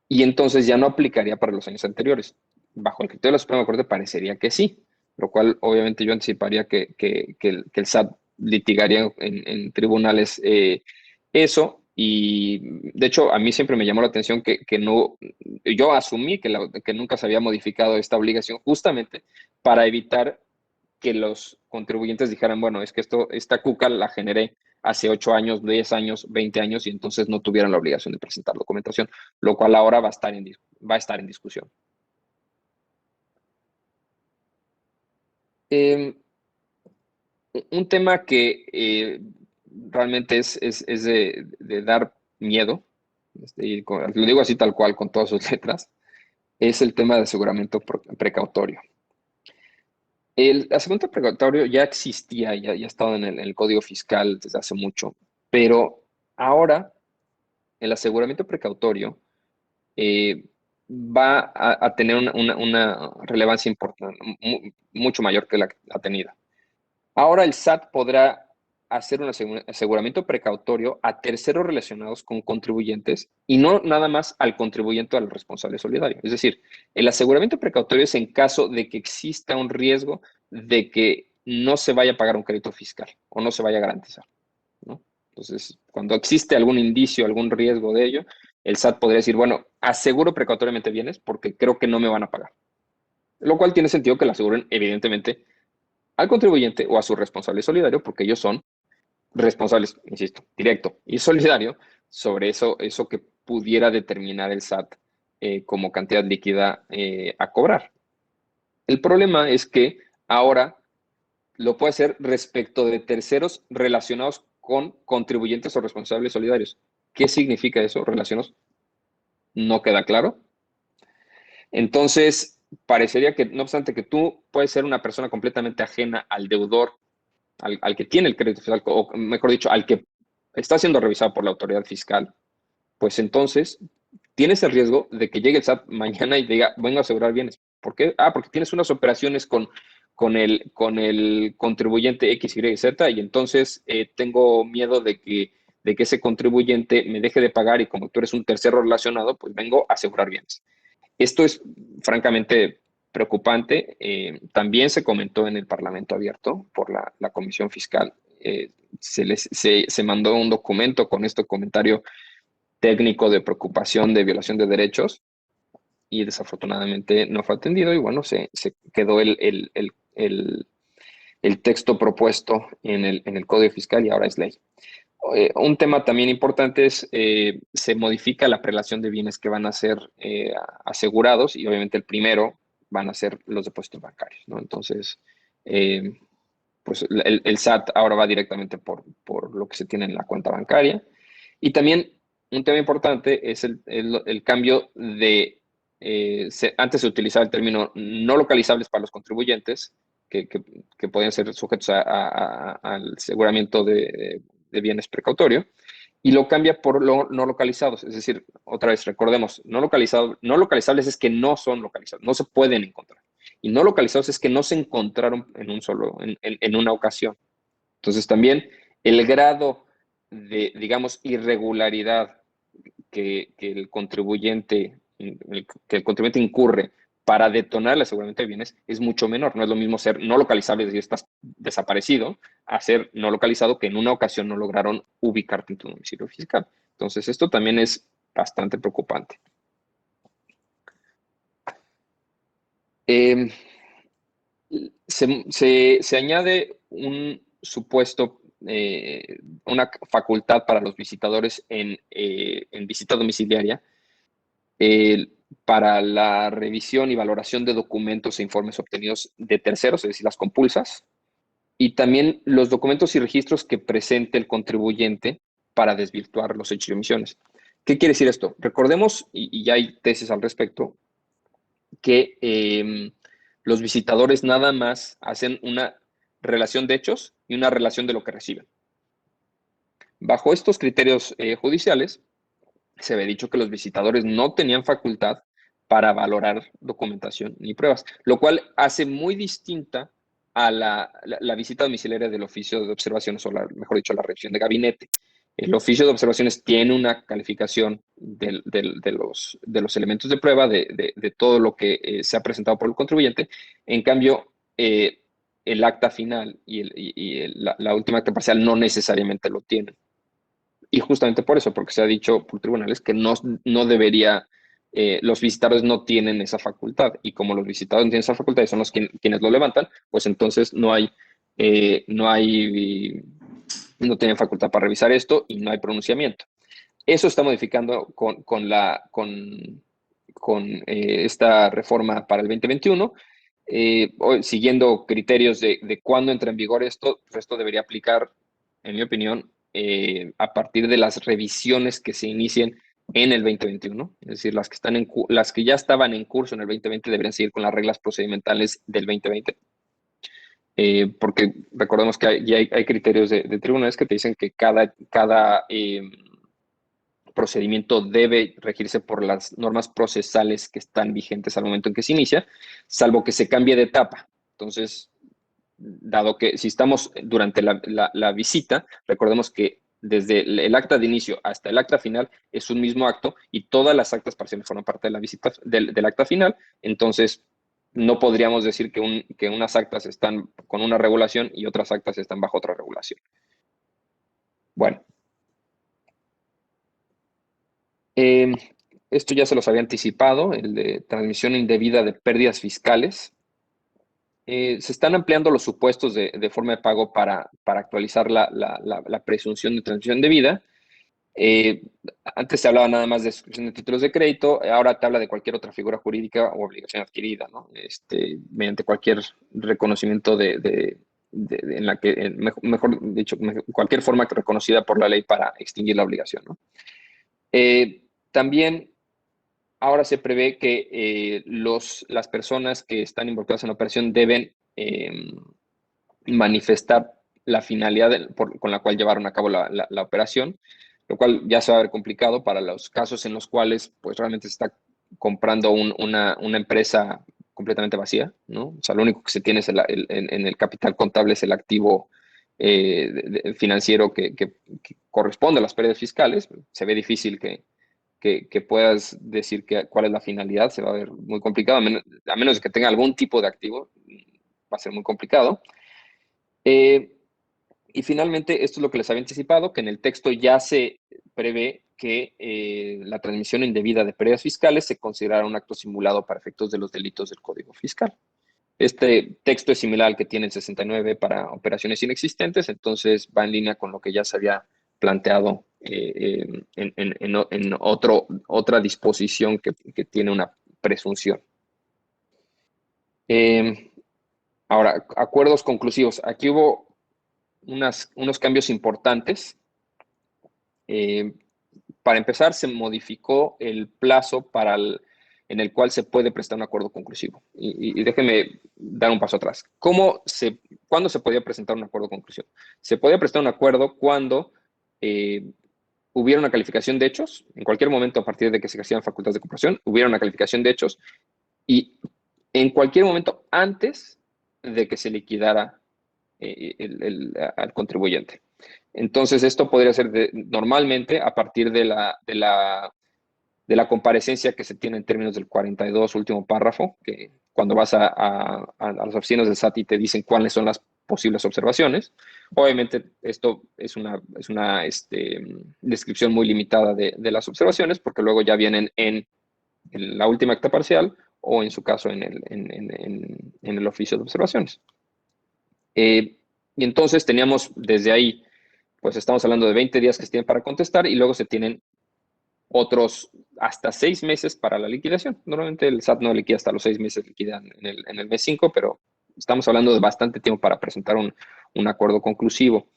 y entonces ya no aplicaría para los años anteriores. Bajo el criterio de la Suprema Corte parecería que sí, lo cual obviamente yo anticiparía que el SAT litigaría en tribunales eso Y de hecho, a mí siempre me llamó la atención que no, yo asumí que nunca se había modificado esta obligación justamente para evitar que los contribuyentes dijeran, bueno, es que esta cuca la generé hace 8 años, 10 años, 20 años y entonces no tuvieran la obligación de presentar documentación, lo cual ahora va a estar en discusión. Eh, un tema que realmente es de dar miedo, lo digo así tal cual con todas sus letras, es el tema de aseguramiento precautorio. El aseguramiento precautorio ya existía, ya ha estado en el Código Fiscal desde hace mucho, pero ahora el aseguramiento precautorio eh, va a tener una relevancia importante, mucho mayor que la ha tenido. Ahora el SAT podrá hacer un aseguramiento precautorio a terceros relacionados con contribuyentes y no nada más al contribuyente o al responsable solidario. Es decir, el aseguramiento precautorio es en caso de que exista un riesgo de que no se vaya a pagar un crédito fiscal o no se vaya a garantizar, ¿no? Entonces, cuando existe algún indicio, algún riesgo de ello, el SAT podría decir, bueno, aseguro precautoriamente bienes porque creo que no me van a pagar. Lo cual tiene sentido que lo aseguren, evidentemente, al contribuyente o a su responsable solidario, porque ellos son responsables, insisto, directo y solidario sobre eso que pudiera determinar el SAT como cantidad líquida a cobrar. El problema es que ahora lo puede hacer respecto de terceros relacionados con contribuyentes o responsables solidarios. ¿Qué significa eso? Relacionados. No queda claro. Entonces, parecería que, no obstante que tú puedes ser una persona completamente ajena al deudor, al que tiene el crédito fiscal, o mejor dicho, al que está siendo revisado por la autoridad fiscal, pues entonces tienes el riesgo de que llegue el SAT mañana y diga, vengo a asegurar bienes. ¿Por qué? Porque tienes unas operaciones con el contribuyente X, Y, Z y entonces tengo miedo de que ese contribuyente me deje de pagar y como tú eres un tercero relacionado, pues vengo a asegurar bienes. Esto es francamente preocupante. También se comentó en el Parlamento abierto por la Comisión Fiscal. Se mandó un documento con este comentario técnico de preocupación de violación de derechos y desafortunadamente no fue atendido y bueno, se quedó el texto propuesto en el Código Fiscal y ahora es ley. Un tema también importante es, se modifica la prelación de bienes que van a ser asegurados y obviamente el primero van a ser los depósitos bancarios, ¿no? Entonces, pues el SAT ahora va directamente por lo que se tiene en la cuenta bancaria. Y también un tema importante es el cambio de, antes se utilizaba el término no localizables para los contribuyentes, que podían ser sujetos al aseguramiento de bienes precautorio, y lo cambia por no localizados. Es decir, otra vez, recordemos, no localizables es que no son localizados, no se pueden encontrar. Y no localizados es que no se encontraron en una ocasión. Entonces también el grado de, digamos, irregularidad que el contribuyente incurre para detonar el aseguramiento de bienes es mucho menor. No es lo mismo ser no localizable, es decir, estás desaparecido, a ser no localizado que en una ocasión no lograron ubicarte en tu domicilio fiscal. Entonces, esto también es bastante preocupante. Se añade un supuesto, una facultad para los visitadores en visita domiciliaria para la revisión y valoración de documentos e informes obtenidos de terceros, es decir, las compulsas, y también los documentos y registros que presente el contribuyente para desvirtuar los hechos y omisiones. ¿Qué quiere decir esto? Recordemos, y ya hay tesis al respecto, que los visitadores nada más hacen una relación de hechos y una relación de lo que reciben. Bajo estos criterios judiciales, se había dicho que los visitadores no tenían facultad para valorar documentación ni pruebas, lo cual hace muy distinta a la visita domiciliaria del oficio de observaciones, o mejor dicho, la revisión de gabinete. El oficio de observaciones tiene una calificación de los elementos de prueba, de todo lo que se ha presentado por el contribuyente. En cambio, el acta final y la última acta parcial no necesariamente lo tienen. Y justamente por eso, porque se ha dicho por tribunales que no debería, los visitadores no tienen esa facultad. Y como los visitadores no tienen esa facultad y son quienes lo levantan, pues entonces no tienen facultad para revisar esto y no hay pronunciamiento. Eso está modificando con esta reforma para el 2021. Siguiendo criterios de cuándo entra en vigor esto, pues esto debería aplicar, en mi opinión, a partir de las revisiones que se inicien en el 2021. Es decir, las que ya estaban en curso en el 2020 deberían seguir con las reglas procedimentales del 2020. Porque recordemos que hay criterios de tribunales que te dicen que cada procedimiento debe regirse por las normas procesales que están vigentes al momento en que se inicia, salvo que se cambie de etapa. Entonces, dado que si estamos durante la visita, recordemos que desde el acta de inicio hasta el acta final es un mismo acto y todas las actas parciales forman parte de la visita del acta final. Entonces, no podríamos decir que unas actas están con una regulación y otras actas están bajo otra regulación. Bueno. Esto ya se los había anticipado, el de transmisión indebida de pérdidas fiscales. Se están ampliando los supuestos de forma de pago para actualizar la presunción de transmisión indebida. Antes se hablaba nada más de suscripción de títulos de crédito, ahora te habla de cualquier otra figura jurídica o obligación adquirida, ¿no? Mediante cualquier reconocimiento en la que, mejor dicho, cualquier forma reconocida por la ley para extinguir la obligación, ¿no? También ahora se prevé que las personas que están involucradas en la operación deben manifestar la finalidad con la cual llevaron a cabo la operación, lo cual ya se va a ver complicado para los casos en los cuales pues realmente se está comprando una empresa completamente vacía, ¿no? O sea, lo único que se tiene es en el capital contable es el activo financiero que corresponde a las pérdidas fiscales. Se ve difícil que puedas decir cuál es la finalidad, se va a ver muy complicado, a menos de que tenga algún tipo de activo, va a ser muy complicado. Y finalmente, esto es lo que les había anticipado, que en el texto ya se prevé que la transmisión indebida de pérdidas fiscales se considerará un acto simulado para efectos de los delitos del Código Fiscal. Este texto es similar al que tiene el 69 para operaciones inexistentes, entonces va en línea con lo que ya se había planteado en otra disposición que tiene una presunción. Ahora, acuerdos conclusivos. Aquí hubo unos cambios importantes. Para empezar, se modificó el plazo en el cual se puede prestar un acuerdo conclusivo. Y déjenme dar un paso atrás. ¿Cuándo se podía presentar un acuerdo conclusivo? Se podía prestar un acuerdo cuando hubiera una calificación de hechos, en cualquier momento a partir de que se ejercían facultades de comparación, hubiera una calificación de hechos y en cualquier momento antes de que se liquidara al contribuyente. Entonces, esto podría ser normalmente a partir de la comparecencia que se tiene en términos del 42, último párrafo, que cuando vas a las oficinas del SAT y te dicen cuáles son las posibles observaciones. Obviamente, esto es una descripción muy limitada de las observaciones, porque luego ya vienen en la última acta parcial o en su caso en el oficio de observaciones. Y entonces teníamos desde ahí, pues estamos hablando de 20 días que se tienen para contestar y luego se tienen otros hasta 6 meses para la liquidación. Normalmente el SAT no liquida hasta los 6 meses, liquidan en el mes 5, pero estamos hablando de bastante tiempo para presentar un acuerdo conclusivo.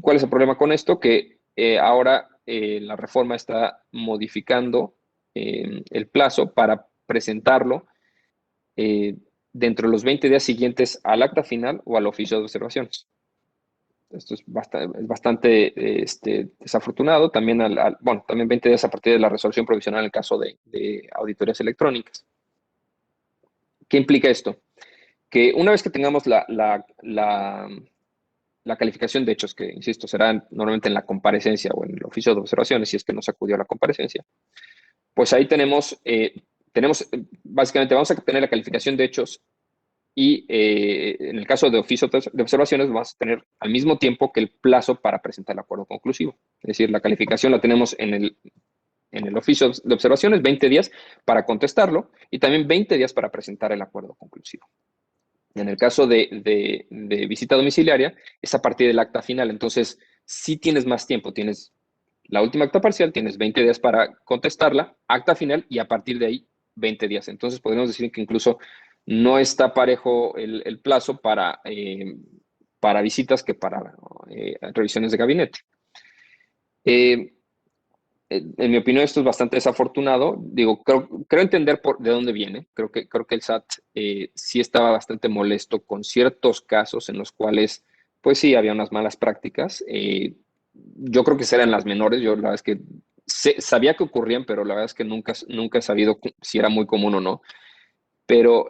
¿Cuál es el problema con esto? Que ahora la reforma está modificando el plazo para presentarlo dentro de los 20 días siguientes al acta final o al oficio de observaciones. Esto es bastante desafortunado. También, también 20 días a partir de la resolución provisional en el caso de auditorías electrónicas. ¿Qué implica esto? Que una vez que tengamos la calificación de hechos, que, insisto, será normalmente en la comparecencia o en el oficio de observaciones, si es que no se acudió a la comparecencia, pues ahí básicamente vamos a tener la calificación de hechos y en el caso de oficio de observaciones vas a tener al mismo tiempo que el plazo para presentar el acuerdo conclusivo. Es decir, la calificación la tenemos en el oficio de observaciones, 20 días para contestarlo y también 20 días para presentar el acuerdo conclusivo. En el caso de visita domiciliaria, es a partir del acta final. Entonces, sí tienes más tiempo. Tienes la última acta parcial, tienes 20 días para contestarla, acta final y a partir de ahí 20 días. Entonces, podemos decir que incluso no está parejo el plazo para visitas que para revisiones de gabinete. En mi opinión, esto es bastante desafortunado. Digo, creo entender de dónde viene. Creo que el SAT sí estaba bastante molesto con ciertos casos en los cuales, pues sí, había unas malas prácticas. Yo creo que eran las menores. Yo la verdad es que sabía que ocurrían, pero la verdad es que nunca he sabido si era muy común o no. Pero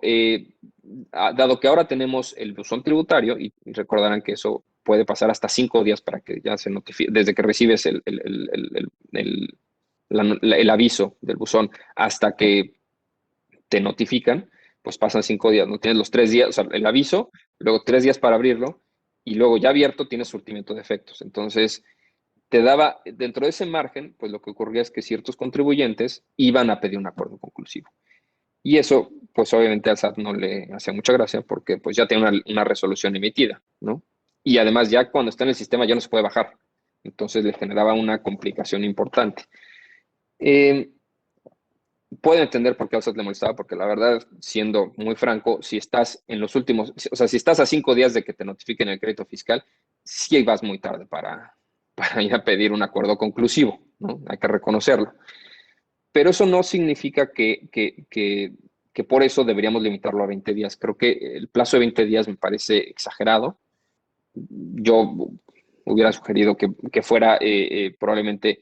dado que ahora tenemos el buzón tributario, y recordarán que eso puede pasar hasta 5 días para que ya se notifique, desde que recibes el aviso del buzón hasta que te notifican, pues pasan 5 días, ¿no? Tienes los 3 días, o sea, el aviso, luego 3 días para abrirlo, y luego ya abierto tienes surtimiento de efectos. Entonces, te daba, dentro de ese margen, pues lo que ocurría es que ciertos contribuyentes iban a pedir un acuerdo conclusivo. Y eso, pues obviamente al SAT no le hacía mucha gracia porque pues ya tiene una resolución emitida, ¿no? Y además ya cuando está en el sistema ya no se puede bajar. Entonces le generaba una complicación importante. Puedo entender por qué al SAT le molestaba, porque la verdad, siendo muy franco, si estás en los últimos, o sea, si estás a 5 días de que te notifiquen el crédito fiscal, sí vas muy tarde para ir a pedir un acuerdo conclusivo, ¿no? Hay que reconocerlo. Pero eso no significa que por eso deberíamos limitarlo a 20 días. Creo que el plazo de 20 días me parece exagerado. Yo hubiera sugerido que fuera probablemente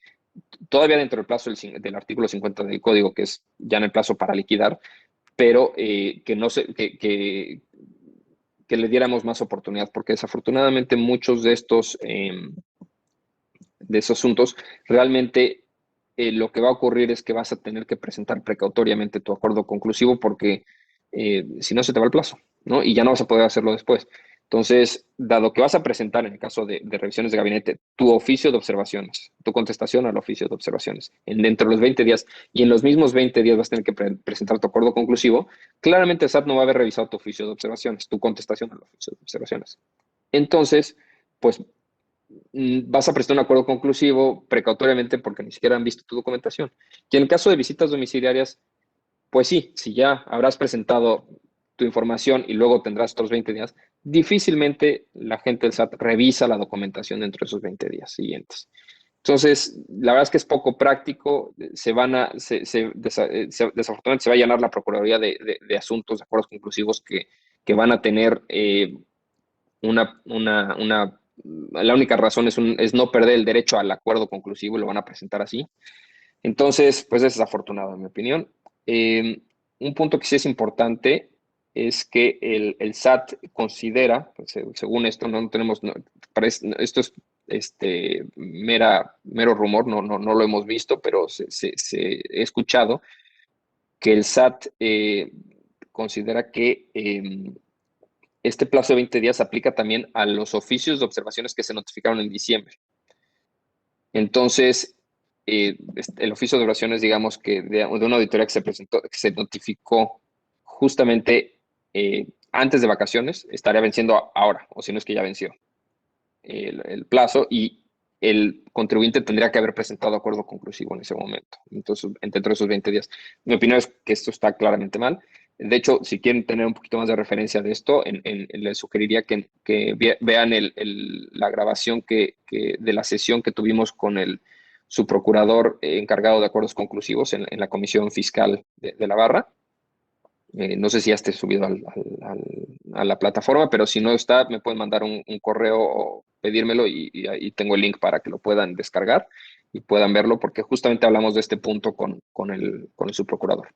todavía dentro del plazo del artículo 50 del código, que es ya en el plazo para liquidar, pero que le diéramos más oportunidad, porque desafortunadamente muchos de esos asuntos realmente lo que va a ocurrir es que vas a tener que presentar precautoriamente tu acuerdo conclusivo porque si no se te va el plazo, ¿no? Y ya no vas a poder hacerlo después. Entonces, dado que vas a presentar en el caso de revisiones de gabinete tu oficio de observaciones, tu contestación al oficio de observaciones, dentro de los 20 días y en los mismos 20 días vas a tener que presentar tu acuerdo conclusivo, claramente el SAT no va a haber revisado tu oficio de observaciones, tu contestación al oficio de observaciones. Entonces, pues vas a prestar un acuerdo conclusivo precautoriamente porque ni siquiera han visto tu documentación. Y en el caso de visitas domiciliarias, pues sí, si ya habrás presentado tu información y luego tendrás otros 20 días, difícilmente la gente del SAT revisa la documentación dentro de esos 20 días siguientes. Entonces, la verdad es que es poco práctico, desafortunadamente se va a llenar la Procuraduría de asuntos, de acuerdos conclusivos que van a tener la única razón es no perder el derecho al acuerdo conclusivo y lo van a presentar así. Entonces, pues es desafortunado, en mi opinión. Un punto que sí es importante es que el SAT considera, pues, según esto, no tenemos, esto es mero rumor, no lo hemos visto, pero he escuchado que el SAT considera que este plazo de 20 días aplica también a los oficios de observaciones que se notificaron en diciembre. Entonces, el oficio de observaciones, digamos que de una auditoría que se presentó, que se notificó justamente antes de vacaciones, estaría venciendo ahora, o si no es que ya venció el plazo y el contribuyente tendría que haber presentado acuerdo conclusivo en ese momento. Entonces, dentro de esos 20 días. Mi opinión es que esto está claramente mal. De hecho, si quieren tener un poquito más de referencia de esto, les sugeriría que vean la grabación de la sesión que tuvimos con su procurador encargado de acuerdos conclusivos en la comisión fiscal de la barra. No sé si ya esté subido a la plataforma, pero si no está, me pueden mandar un correo o pedírmelo y ahí tengo el link para que lo puedan descargar y puedan verlo, porque justamente hablamos de este punto con el subprocurador.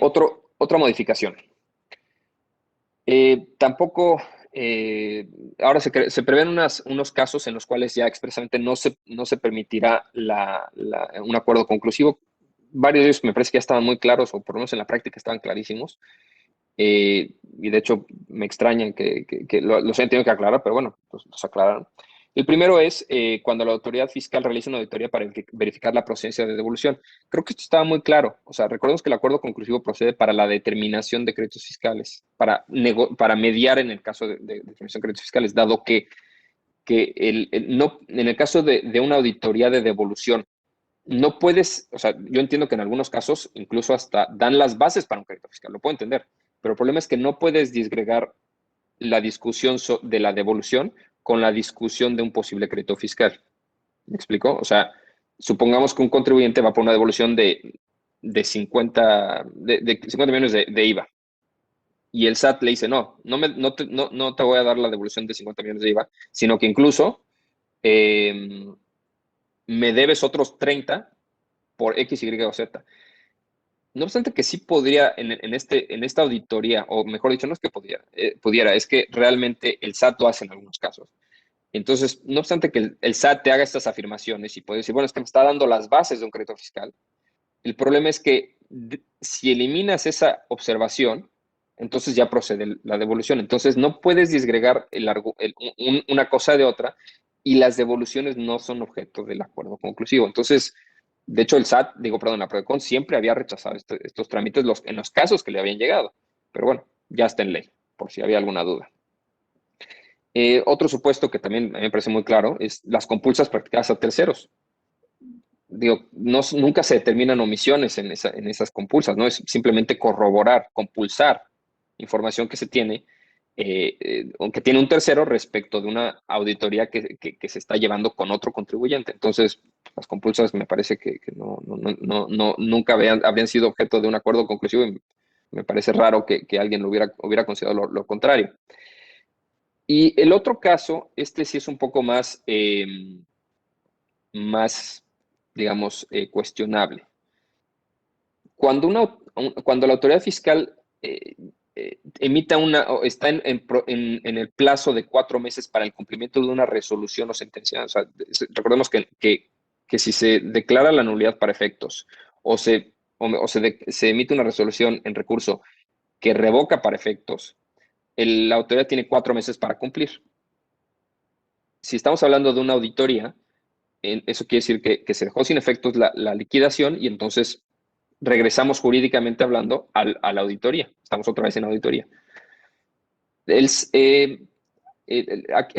Otra modificación. Tampoco, ahora se prevén unos casos en los cuales ya expresamente no se permitirá un acuerdo conclusivo. Varios de ellos me parece que ya estaban muy claros, o por lo menos en la práctica estaban clarísimos. y de hecho me extrañan que los hayan tenido que aclarar, pero bueno, los aclararon. El primero es cuando la autoridad fiscal realiza una auditoría para verificar la procedencia de devolución. Creo que esto estaba muy claro. O sea, recordemos que el acuerdo conclusivo procede para la determinación de créditos fiscales, para mediar en el caso de determinación de créditos fiscales, dado que no, en el caso de una auditoría de devolución, no puedes, o sea, yo entiendo que en algunos casos incluso hasta dan las bases para un crédito fiscal, lo puedo entender, pero el problema es que no puedes disgregar la discusión de la devolución con la discusión de un posible crédito fiscal. ¿Me explico? O sea, supongamos que un contribuyente va por una devolución de 50 millones de IVA y el SAT le dice, no te voy a dar la devolución de 50 millones de IVA, sino que incluso me debes otros 30 por X, Y o Z. No obstante que sí podría en esta auditoría, o mejor dicho, no es que pudiera, es que realmente el SAT lo hace en algunos casos. Entonces, no obstante que el SAT te haga estas afirmaciones y puede decir, bueno, es que me está dando las bases de un crédito fiscal, el problema es que si eliminas esa observación, entonces ya procede la devolución. Entonces, no puedes disgregar una cosa de otra y las devoluciones no son objeto del acuerdo conclusivo. Entonces, de hecho, la PRODECON siempre había rechazado estos trámites en los casos que le habían llegado. Pero bueno, ya está en ley, por si había alguna duda. Otro supuesto que también a mí me parece muy claro es las compulsas practicadas a terceros. Digo, nunca se determinan omisiones en esas compulsas, ¿no? Es simplemente corroborar, compulsar información que se tiene, que tiene un tercero respecto de una auditoría que se está llevando con otro contribuyente. Entonces, las compulsas me parece que nunca habrían sido objeto de un acuerdo conclusivo y me parece raro que alguien hubiera considerado lo contrario. Y el otro caso, este sí es un poco más, digamos, cuestionable. Cuando la autoridad fiscal emita está en el plazo de 4 meses para el cumplimiento de una resolución o sentencia, o sea, recordemos que si se declara la nulidad para efectos o se emite una resolución en recurso que revoca para efectos, la autoridad tiene 4 meses para cumplir. Si estamos hablando de una auditoría, eso quiere decir que se dejó sin efectos la liquidación y entonces regresamos jurídicamente hablando a la auditoría. Estamos otra vez en auditoría. En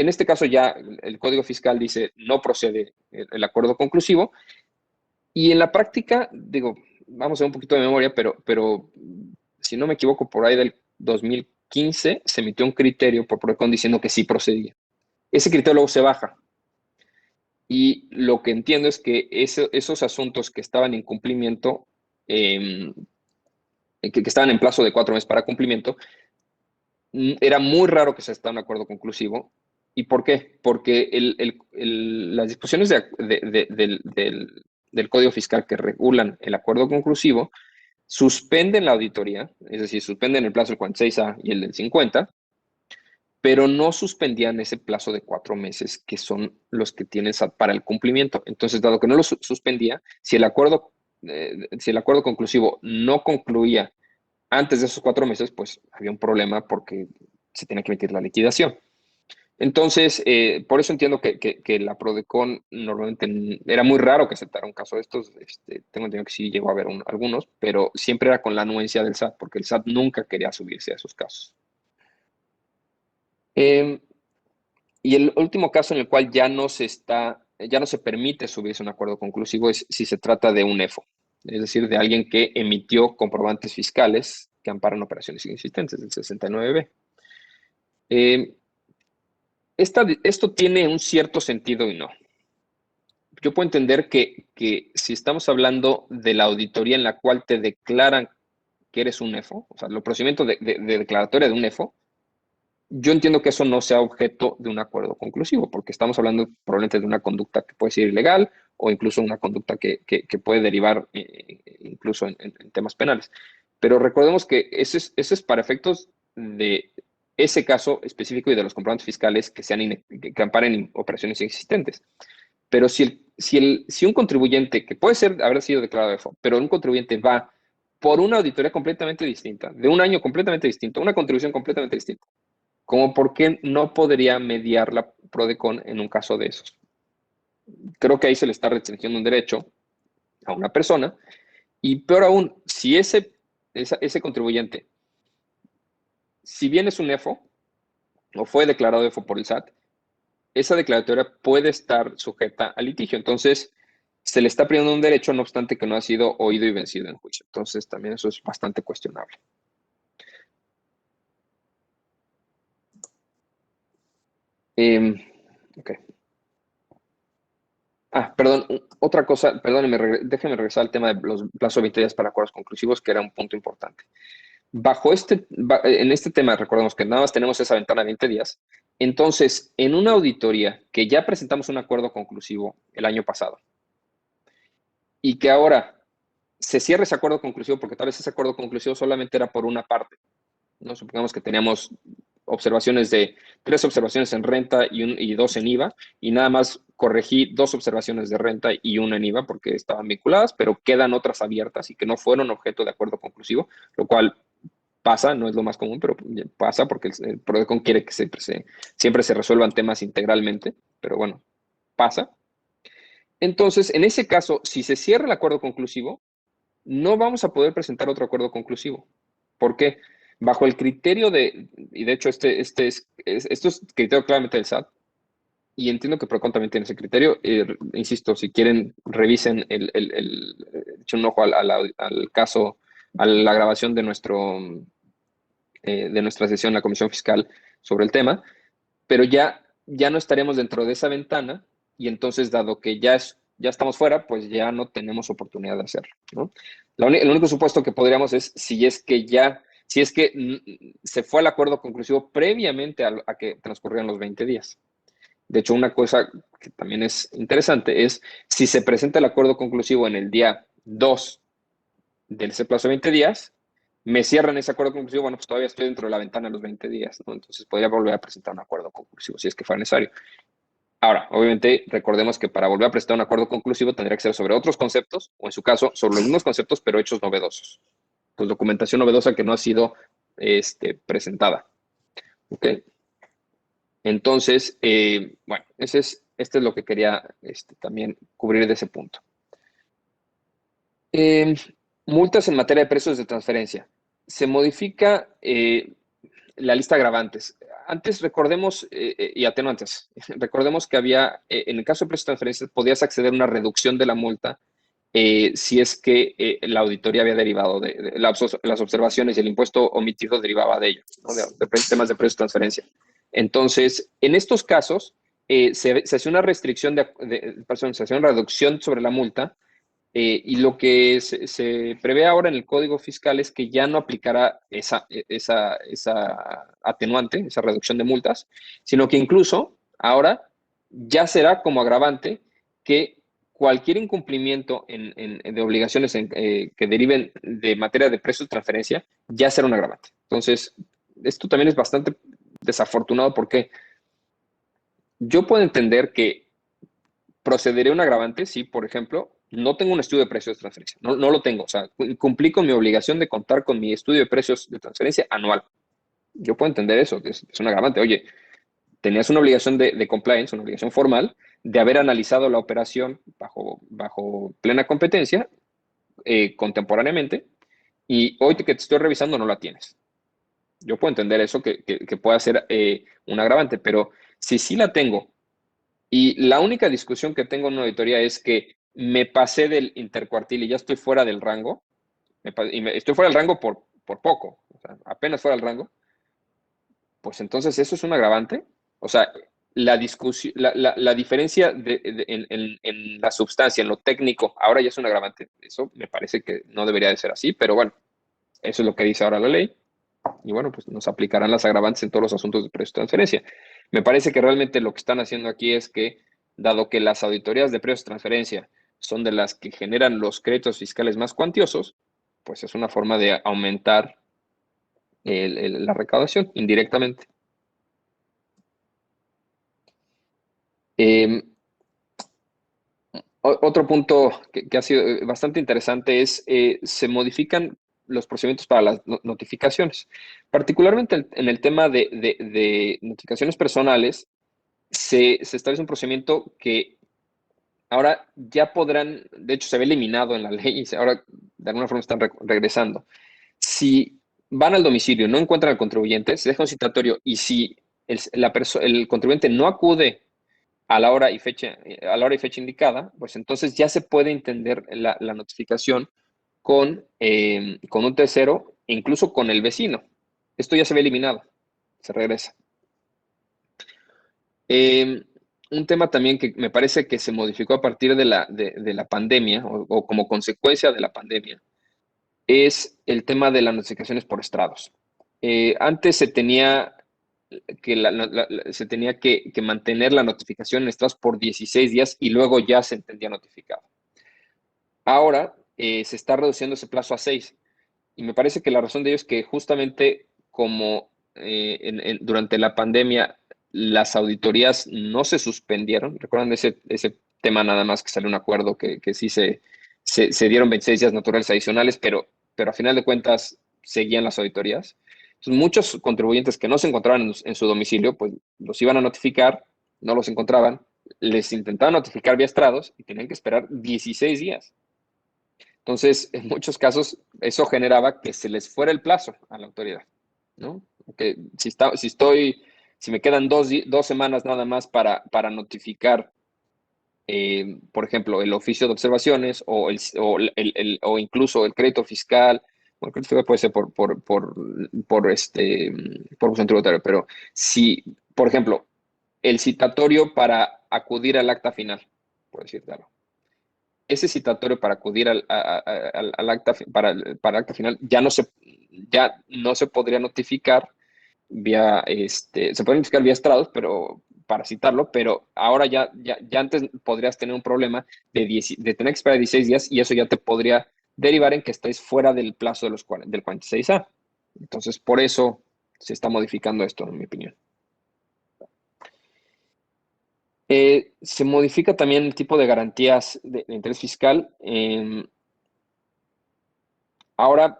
este caso ya el Código Fiscal dice no procede el acuerdo conclusivo y en la práctica, digo, vamos a hacer un poquito de memoria, pero si no me equivoco, por ahí del 2015 se emitió un criterio por PRODECON diciendo que sí procedía. Ese criterio luego se baja. Y lo que entiendo es que esos asuntos que estaban en cumplimiento, que estaban en plazo de 4 meses para cumplimiento, era muy raro que se esté en un acuerdo conclusivo. ¿Y por qué? Porque las disposiciones del Código Fiscal que regulan el acuerdo conclusivo suspenden la auditoría, es decir, suspenden el plazo del 46A y el del 50, pero no suspendían ese plazo de 4 meses que son los que tienen SAT para el cumplimiento. Entonces, dado que no lo suspendía, si el acuerdo conclusivo no concluía antes de esos 4 meses, pues había un problema porque se tenía que emitir la liquidación. Entonces, por eso entiendo que la PRODECON normalmente era muy raro que aceptara un caso de estos. Tengo entendido que sí llegó a haber algunos, pero siempre era con la anuencia del SAT, porque el SAT nunca quería subirse a esos casos. Y el último caso en el cual ya no se permite subirse a un acuerdo conclusivo es si se trata de un EFO, es decir, de alguien que emitió comprobantes fiscales que amparan operaciones inexistentes, del 69B. Esto tiene un cierto sentido y no. Yo puedo entender que si estamos hablando de la auditoría en la cual te declaran que eres un EFO, o sea, los procedimientos de declaratoria de un EFO, yo entiendo que eso no sea objeto de un acuerdo conclusivo, porque estamos hablando probablemente de una conducta que puede ser ilegal o incluso una conducta que puede derivar incluso en temas penales. Pero recordemos que ese es para efectos de ese caso específico y de los comprobantes fiscales que amparen operaciones inexistentes. Pero si un contribuyente, que puede haber sido declarado EFO, pero un contribuyente va por una auditoría completamente distinta, de un año completamente distinto, una contribución completamente distinta. Como por qué no podría mediar la PRODECON en un caso de esos. Creo que ahí se le está restringiendo un derecho a una persona, y peor aún, si ese contribuyente, si bien es un EFO, o fue declarado EFO por el SAT, esa declaratoria puede estar sujeta a litigio. Entonces, se le está privando un derecho, no obstante que no ha sido oído y vencido en juicio. Entonces, también eso es bastante cuestionable. Ok. Perdón, otra cosa, perdónenme, déjenme regresar al tema de los plazos de 20 días para acuerdos conclusivos, que era un punto importante. En este tema, recordemos que nada más tenemos esa ventana de 20 días. Entonces, en una auditoría que ya presentamos un acuerdo conclusivo el año pasado y que ahora se cierra ese acuerdo conclusivo porque tal vez ese acuerdo conclusivo solamente era por una parte, ¿no? Supongamos que teníamos tres observaciones en renta y dos en IVA, y nada más corregí 2 observaciones de renta y una en IVA porque estaban vinculadas, pero quedan otras abiertas y que no fueron objeto de acuerdo conclusivo, lo cual pasa, no es lo más común, pero pasa porque el PRODECON quiere que siempre se resuelvan temas integralmente, pero bueno, pasa. Entonces, en ese caso, si se cierra el acuerdo conclusivo, no vamos a poder presentar otro acuerdo conclusivo. ¿Por qué? Bajo el criterio y de hecho esto es criterio claramente del SAT, y entiendo que PROCON también tiene ese criterio. Insisto, si quieren, revisen echen un ojo al caso, a la grabación de nuestra sesión en la Comisión Fiscal sobre el tema, pero ya no estaremos dentro de esa ventana, y entonces, dado que ya estamos fuera, pues ya no tenemos oportunidad de hacerlo, ¿no? El único supuesto que podríamos es si es que se fue al acuerdo conclusivo previamente a que transcurrieran los 20 días. De hecho, una cosa que también es interesante es si se presenta el acuerdo conclusivo en el día 2 de ese plazo de 20 días, me cierran ese acuerdo conclusivo, bueno, pues todavía estoy dentro de la ventana de los 20 días, ¿no? Entonces podría volver a presentar un acuerdo conclusivo si es que fuera necesario. Ahora, obviamente, recordemos que para volver a presentar un acuerdo conclusivo tendría que ser sobre otros conceptos, o en su caso, sobre los mismos conceptos, pero hechos novedosos. Pues documentación novedosa que no ha sido presentada. ¿Ok? Entonces, bueno, este es lo que quería también cubrir de ese punto. Multas en materia de precios de transferencia. Se modifica la lista de agravantes. Antes, recordemos, y atenuantes, recordemos que en el caso de precios de transferencia, podías acceder a una reducción de la multa si es que la auditoría había derivado de las observaciones y el impuesto omitido derivaba de ello, ¿no? de temas de precios de transferencia. Entonces, en estos casos, se hace una restricción se hace una reducción sobre la multa, y lo que se prevé ahora en el Código Fiscal es que ya no aplicará esa atenuante, esa reducción de multas, sino que incluso ahora ya será como agravante que cualquier incumplimiento de obligaciones que deriven de materia de precios de transferencia ya será un agravante. Entonces, esto también es bastante desafortunado porque yo puedo entender que procederé un agravante si, por ejemplo, no tengo un estudio de precios de transferencia. No lo tengo. O sea, cumplí con mi obligación de contar con mi estudio de precios de transferencia anual. Yo puedo entender eso, que es un agravante. Oye, tenías una obligación de compliance, una obligación formal, de haber analizado la operación bajo plena competencia, contemporáneamente, y hoy que te estoy revisando no la tienes. Yo puedo entender eso, que pueda ser un agravante, pero si sí la tengo, y la única discusión que tengo en una auditoría es que me pasé del intercuartil y ya estoy fuera del rango, estoy fuera del rango por poco, o sea, apenas fuera del rango, pues entonces eso es un agravante. O sea, la discusión, la diferencia en la sustancia, en lo técnico, ahora ya es un agravante. Eso me parece que no debería de ser así, pero bueno, eso es lo que dice ahora la ley. Y bueno, pues nos aplicarán las agravantes en todos los asuntos de precios de transferencia. Me parece que realmente lo que están haciendo aquí es que, dado que las auditorías de precios de transferencia son de las que generan los créditos fiscales más cuantiosos, pues es una forma de aumentar la recaudación indirectamente. Otro punto que ha sido bastante interesante es, se modifican los procedimientos para las notificaciones. Particularmente en el tema de notificaciones personales, se establece un procedimiento que ahora ya podrán, de hecho se ve eliminado en la ley y ahora de alguna forma están regresando. Si van al domicilio, no encuentran al contribuyente, se deja un citatorio y si el contribuyente no acude a la hora y fecha indicada, pues entonces ya se puede entender la notificación con un tercero e incluso con el vecino. Esto ya se ve eliminado, se regresa. Un tema también que me parece que se modificó a partir de la pandemia o como consecuencia de la pandemia es el tema de las notificaciones por estrados. Antes se tenía que mantener la notificación en estrados por 16 días y luego ya se entendía notificado. Ahora se está reduciendo ese plazo a 6 y me parece que la razón de ello es que justamente como durante la pandemia las auditorías no se suspendieron, recuerdan ese tema nada más que salió un acuerdo que sí se dieron 26 días naturales adicionales, pero a final de cuentas seguían las auditorías. Entonces, muchos contribuyentes que no se encontraban en su domicilio, pues los iban a notificar, no los encontraban, les intentaban notificar vía estrados y tenían que esperar 16 días. Entonces, en muchos casos, eso generaba que se les fuera el plazo a la autoridad, ¿no? Que si me quedan dos semanas nada más para notificar, por ejemplo, el oficio de observaciones o incluso el crédito fiscal, bueno, el crédito fiscal puede ser por buzón tributario, pero si, por ejemplo, el citatorio para acudir al acta final, por decirte algo, ese citatorio para acudir al acta, para acta final ya no se podría notificar se puede notificar vía estrados, pero para citarlo, pero ahora ya antes podrías tener un problema de tener que esperar 16 días y eso ya te podría derivar en que estés fuera del plazo del 46A. Entonces, por eso se está modificando esto, en mi opinión. Se modifica también el tipo de garantías de interés fiscal. Ahora,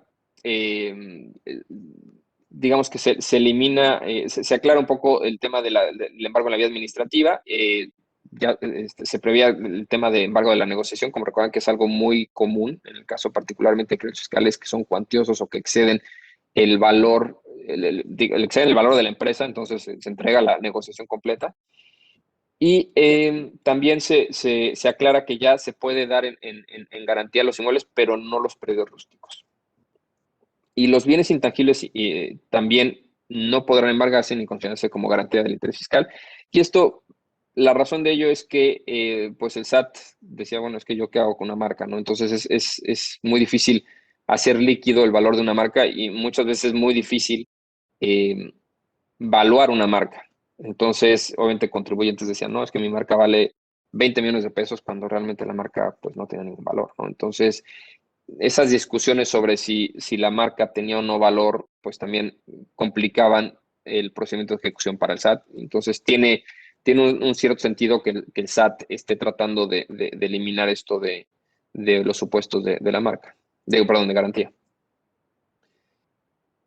digamos que se elimina, se aclara un poco el tema del embargo en la vía administrativa. Ya se prevía el tema de embargo de la negociación, como recuerdan que es algo muy común en el caso particularmente de créditos fiscales que son cuantiosos o que exceden el valor, exceden el valor de la empresa, entonces se entrega la negociación completa. Y también se aclara que ya se puede dar en garantía los inmuebles, pero no los predios rústicos. Y los bienes intangibles también no podrán embargarse ni considerarse como garantía del interés fiscal. Y esto, la razón de ello es que pues el SAT decía, bueno, es que yo qué hago con una marca, ¿no? Entonces es muy difícil hacer líquido el valor de una marca y muchas veces es muy difícil valuar una marca. Entonces, obviamente, contribuyentes decían, no, es que mi marca vale 20 millones de pesos cuando realmente la marca pues no tenía ningún valor, ¿no? Entonces, esas discusiones sobre si la marca tenía o no valor, pues también complicaban el procedimiento de ejecución para el SAT. Entonces, tiene un cierto sentido que el SAT esté tratando de eliminar esto de los supuestos de la marca, de garantía.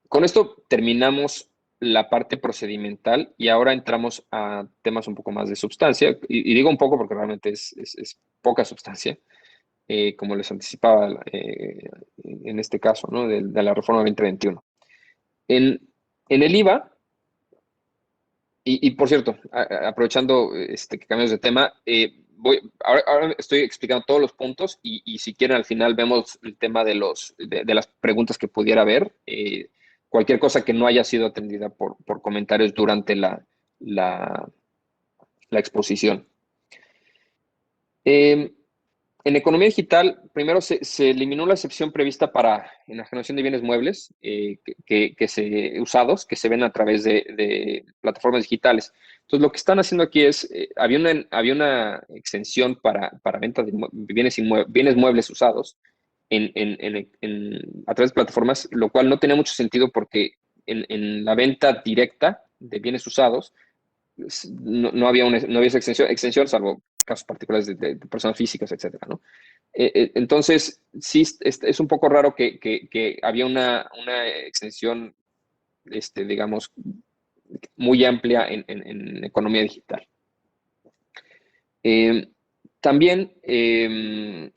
Con esto terminamos la parte procedimental y ahora entramos a temas un poco más de sustancia. Y digo un poco porque realmente es poca sustancia. Como les anticipaba en este caso, ¿no? de la reforma 2021. En el IVA, y por cierto, aprovechando que cambiamos de tema, ahora estoy explicando todos los puntos y si quieren al final vemos el tema de las preguntas que pudiera haber. Cualquier cosa que no haya sido atendida por comentarios durante la exposición. En economía digital, primero se eliminó la excepción prevista para enajenación de bienes muebles usados que se ven a través de plataformas digitales. Entonces, lo que están haciendo aquí es, había una exención para venta de bienes muebles usados a través de plataformas, lo cual no tenía mucho sentido porque en la venta directa de bienes usados no había esa exención, salvo casos particulares de personas físicas, etcétera, ¿no? Entonces, sí, es un poco raro que había una extensión, digamos, muy amplia en economía digital. Eh, También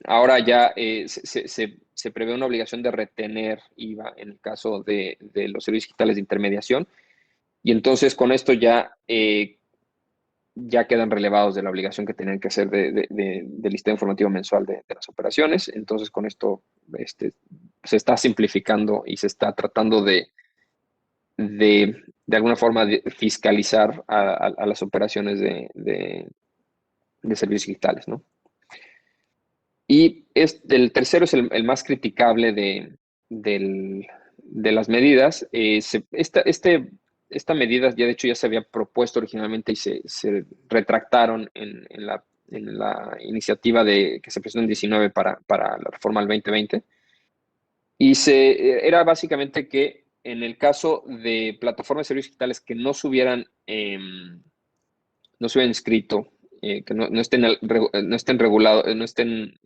ahora ya se prevé una obligación de retener IVA en el caso de los servicios digitales de intermediación, y entonces con esto ya quedan relevados de la obligación que tenían que hacer de listado informativo mensual de las operaciones. Entonces con esto se está simplificando y se está tratando de alguna forma de fiscalizar a las operaciones de servicios digitales, ¿no? Y el tercero es el más criticable de las medidas. Esta medida ya de hecho ya se había propuesto originalmente y se retractaron en la iniciativa que se presentó en 19 para la reforma del 2020. Y era básicamente que en el caso de plataformas de servicios digitales que no se hubieran inscrito, que no estén regulados, no estén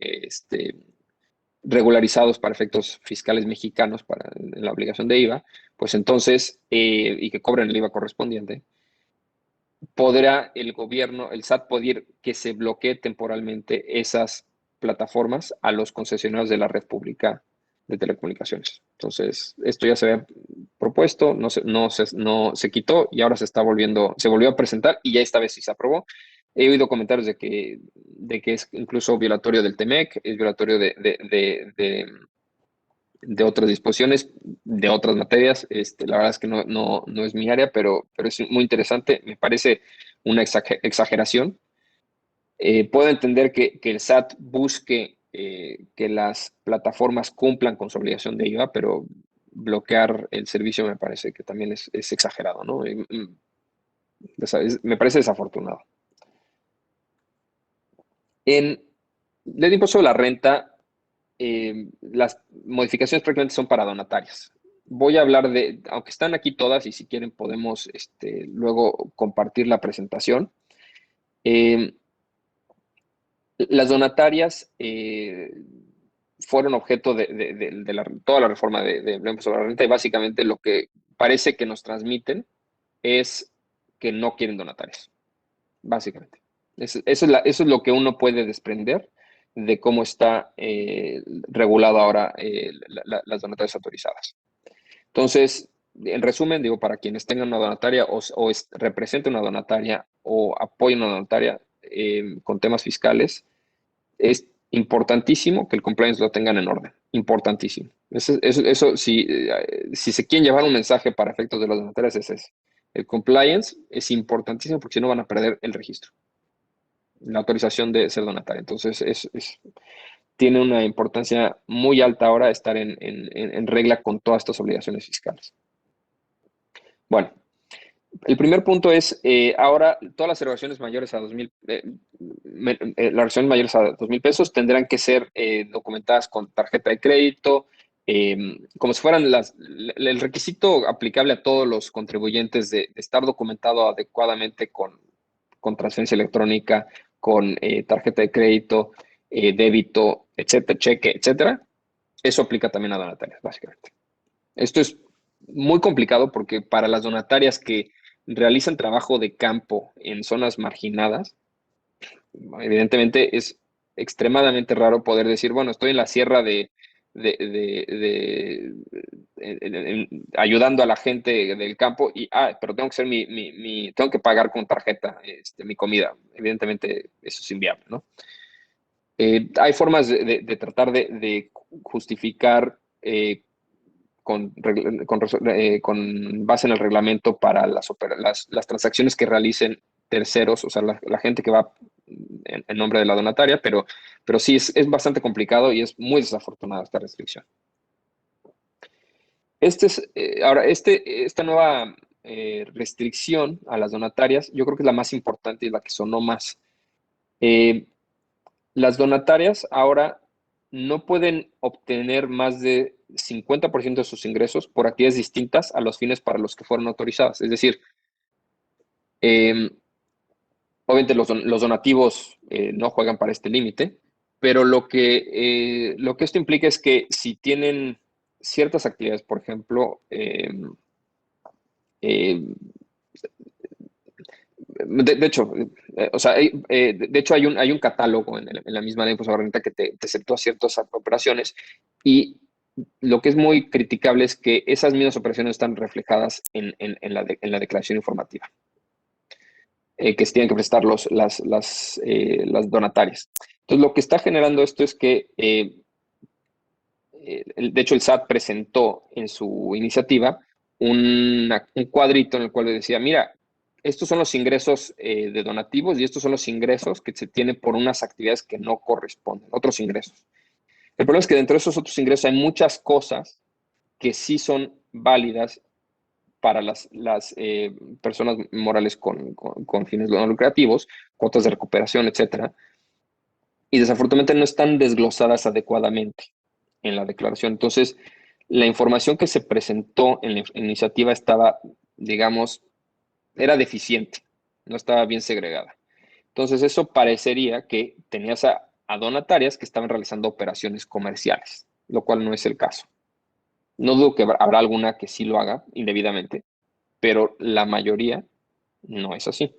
regularizados para efectos fiscales mexicanos en la obligación de IVA, pues entonces, y que cobren el IVA correspondiente, podrá el gobierno, el SAT, poder que se bloquee temporalmente esas plataformas a los concesionarios de la red pública de telecomunicaciones. Entonces, esto ya se había propuesto, no se quitó y ahora se volvió a presentar y ya esta vez sí se aprobó. He oído comentarios de que es incluso violatorio del TEMEC, es violatorio de otras disposiciones, de otras materias. La verdad es que no es mi área, pero es muy interesante. Me parece una exageración. Puedo entender que el SAT busque que las plataformas cumplan con su obligación de IVA, pero bloquear el servicio me parece que también es exagerado, ¿no? Me parece desafortunado. En el impuesto de la renta, las modificaciones prácticamente son para donatarias. Voy a hablar aunque están aquí todas y si quieren podemos luego compartir la presentación. Las donatarias fueron objeto de toda la reforma del impuesto sobre la renta y básicamente lo que parece que nos transmiten es que no quieren donatarias, básicamente. Eso es lo que uno puede desprender de cómo está regulado ahora las donatarias autorizadas. Entonces, en resumen, digo, para quienes tengan una donataria o representen una donataria o apoyen una donataria con temas fiscales, es importantísimo que el compliance lo tengan en orden. Importantísimo. Eso si se quieren llevar un mensaje para efectos de las donatarias, es ese. El compliance es importantísimo porque si no van a perder el registro, la autorización de ser donataria. Entonces, tiene una importancia muy alta ahora estar en regla con todas estas obligaciones fiscales. Bueno, el primer punto es, ahora todas las erogaciones mayores a 2,000, las erogaciones mayores a 2,000 pesos tendrán que ser documentadas con tarjeta de crédito, como si fueran el requisito aplicable a todos los contribuyentes de estar documentado adecuadamente con transferencia electrónica, con tarjeta de crédito, débito, etcétera, cheque, etcétera. Eso aplica también a donatarias, básicamente. Esto es muy complicado porque para las donatarias que realizan trabajo de campo en zonas marginadas, evidentemente es extremadamente raro poder decir, bueno, estoy en la sierra ayudando a la gente del campo pero tengo que ser tengo que pagar con tarjeta mi comida. Evidentemente eso es inviable, ¿no? Hay formas de tratar de justificar con base en el reglamento para las transacciones que realicen terceros, o sea, la gente que va en nombre de la donataria, pero sí es bastante complicado y es muy desafortunada esta restricción. Ahora, esta nueva restricción a las donatarias, yo creo que es la más importante y la que sonó más. Las donatarias ahora no pueden obtener más de 50% de sus ingresos por actividades distintas a los fines para los que fueron autorizadas. Es decir, obviamente los donativos no juegan para este límite, pero lo que esto implica es que si tienen ciertas actividades, por ejemplo, de hecho, o sea, de hecho hay un catálogo en la misma ley de que te exceptúa ciertas operaciones y lo que es muy criticable es que esas mismas operaciones están reflejadas en la declaración informativa que se tienen que prestar las donatarias. Entonces, lo que está generando esto es que, de hecho, el SAT presentó en su iniciativa un cuadrito en el cual decía, mira, estos son los ingresos de donativos y estos son los ingresos que se tienen por unas actividades que no corresponden, otros ingresos. El problema es que dentro de esos otros ingresos hay muchas cosas que sí son válidas para las personas morales con fines no lucrativos, cuotas de recuperación, etcétera, y desafortunadamente no están desglosadas adecuadamente en la declaración. Entonces, la información que se presentó en la iniciativa estaba, digamos, era deficiente, no estaba bien segregada. Entonces, eso parecería que tenías a donatarias que estaban realizando operaciones comerciales, lo cual no es el caso. No dudo que habrá alguna que sí lo haga indebidamente, pero la mayoría no es así.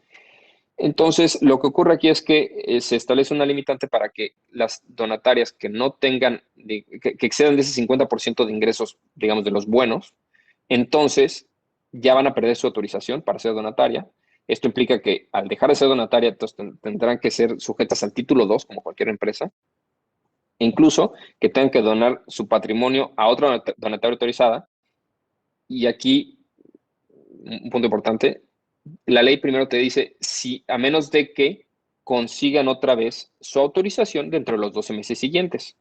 Entonces, lo que ocurre aquí es que se establece una limitante para que las donatarias que no tengan, que excedan de ese 50% de ingresos, digamos, de los buenos, entonces ya van a perder su autorización para ser donataria. Esto implica que al dejar de ser donataria, entonces tendrán que ser sujetas al título 2, como cualquier empresa, e incluso que tengan que donar su patrimonio a otra donataria autorizada. Y aquí, un punto importante, la ley primero te dice si a menos de que consigan otra vez su autorización dentro de los 12 meses siguientes.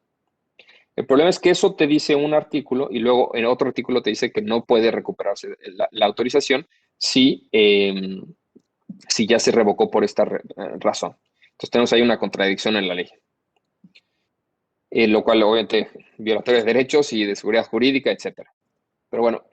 El problema es que eso te dice un artículo y luego en otro artículo te dice que no puede recuperarse la autorización si ya se revocó por esta razón. Entonces tenemos ahí una contradicción en la ley, lo cual obviamente violatoria de derechos y de seguridad jurídica, etcétera. Pero bueno,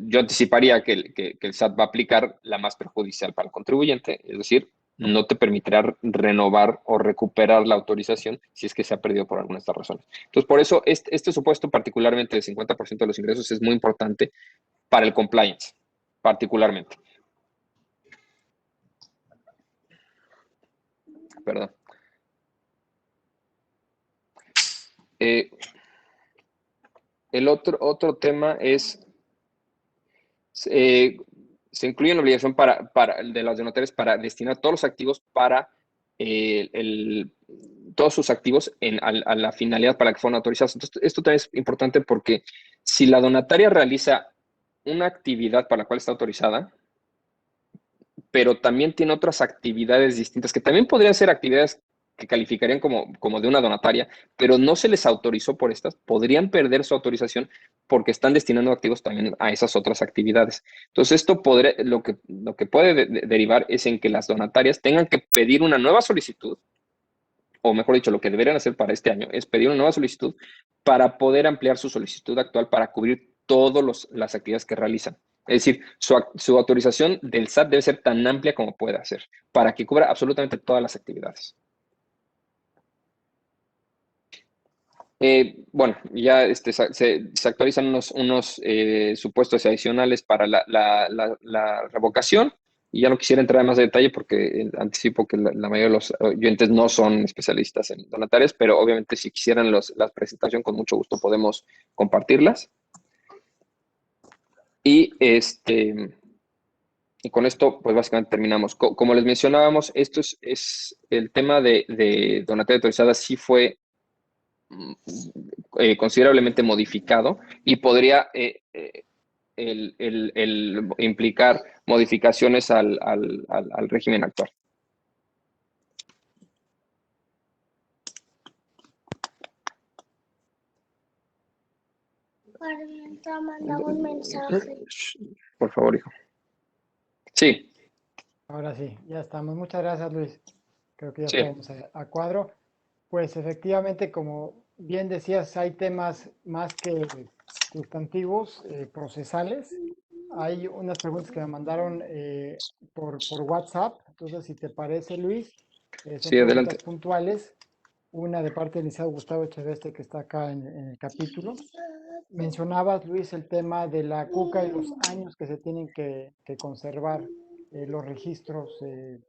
yo anticiparía que el SAT va a aplicar la más perjudicial para el contribuyente, es decir, no te permitirá renovar o recuperar la autorización si es que se ha perdido por alguna de estas razones. Entonces, por eso, este supuesto particularmente del 50% de los ingresos es muy importante para el compliance, particularmente. Perdón. El otro tema es se incluye una obligación de las donatarias para destinar todos los activos para todos sus activos a la finalidad para la que fueron autorizados. Entonces, esto también es importante porque si la donataria realiza una actividad para la cual está autorizada, pero también tiene otras actividades distintas, que también podrían ser actividades que calificarían como de una donataria, pero no se les autorizó por estas, podrían perder su autorización porque están destinando activos también a esas otras actividades. Entonces, esto lo que puede derivar es en que las donatarias tengan que pedir una nueva solicitud, o mejor dicho, lo que deberían hacer para este año es pedir una nueva solicitud para poder ampliar su solicitud actual para cubrir todas las actividades que realizan. Es decir, su autorización del SAT debe ser tan amplia como pueda ser, para que cubra absolutamente todas las actividades. Bueno, ya se actualizan unos supuestos adicionales para la revocación y ya no quisiera entrar en más detalle porque anticipo que la mayoría de los oyentes no son especialistas en donatarias, pero obviamente si quisieran la presentación con mucho gusto podemos compartirlas. Y y con esto, pues básicamente terminamos. Como les mencionábamos, esto es el tema de donataria autorizada sí fue considerablemente modificado y podría el implicar modificaciones al régimen actual. Mandaba un mensaje. Por favor, hijo. Sí. Ahora sí, ya estamos. Muchas gracias, Luis. Creo que ya Sí. estamos a cuadro. Pues efectivamente, como bien decías, hay temas más que sustantivos, procesales. Hay unas preguntas que me mandaron por WhatsApp. Entonces, si te parece, Luis, son Sí, preguntas adelante. puntuales una de parte del licenciado Gustavo Echeveste, que está acá en el capítulo. Mencionabas, Luis, el tema de la cuca y los años que se tienen que conservar los registros, que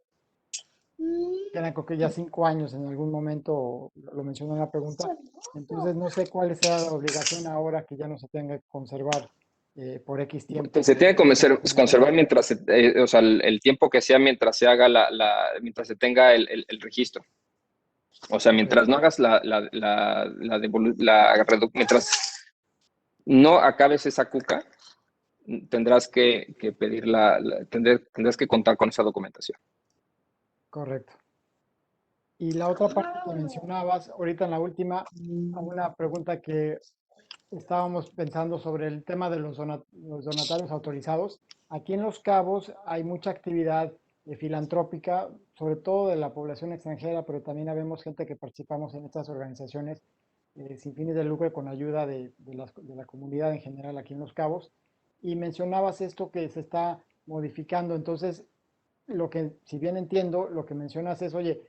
eran creo que ya 5 años en algún momento, lo mencionó en la pregunta. Entonces, no sé cuál sea la obligación ahora que ya no se tenga que conservar por X Que tiempo. se tiene que conservar mientras, o sea, el tiempo que sea mientras se haga mientras se tenga el registro. O sea, mientras no hagas mientras no acabes esa cuca, tendrás que pedir tendrás que contar con esa documentación. Correcto. Y la otra parte que mencionabas, ahorita en la última, una pregunta que estábamos pensando sobre el tema de los donatarios autorizados. Aquí en Los Cabos hay mucha actividad filantrópica, sobre todo de la población extranjera, pero también habemos gente que participamos en estas organizaciones sin fines de lucro con ayuda de la comunidad en general aquí en Los Cabos. Y mencionabas esto que se está modificando. Entonces, si bien entiendo, lo que mencionas es, oye,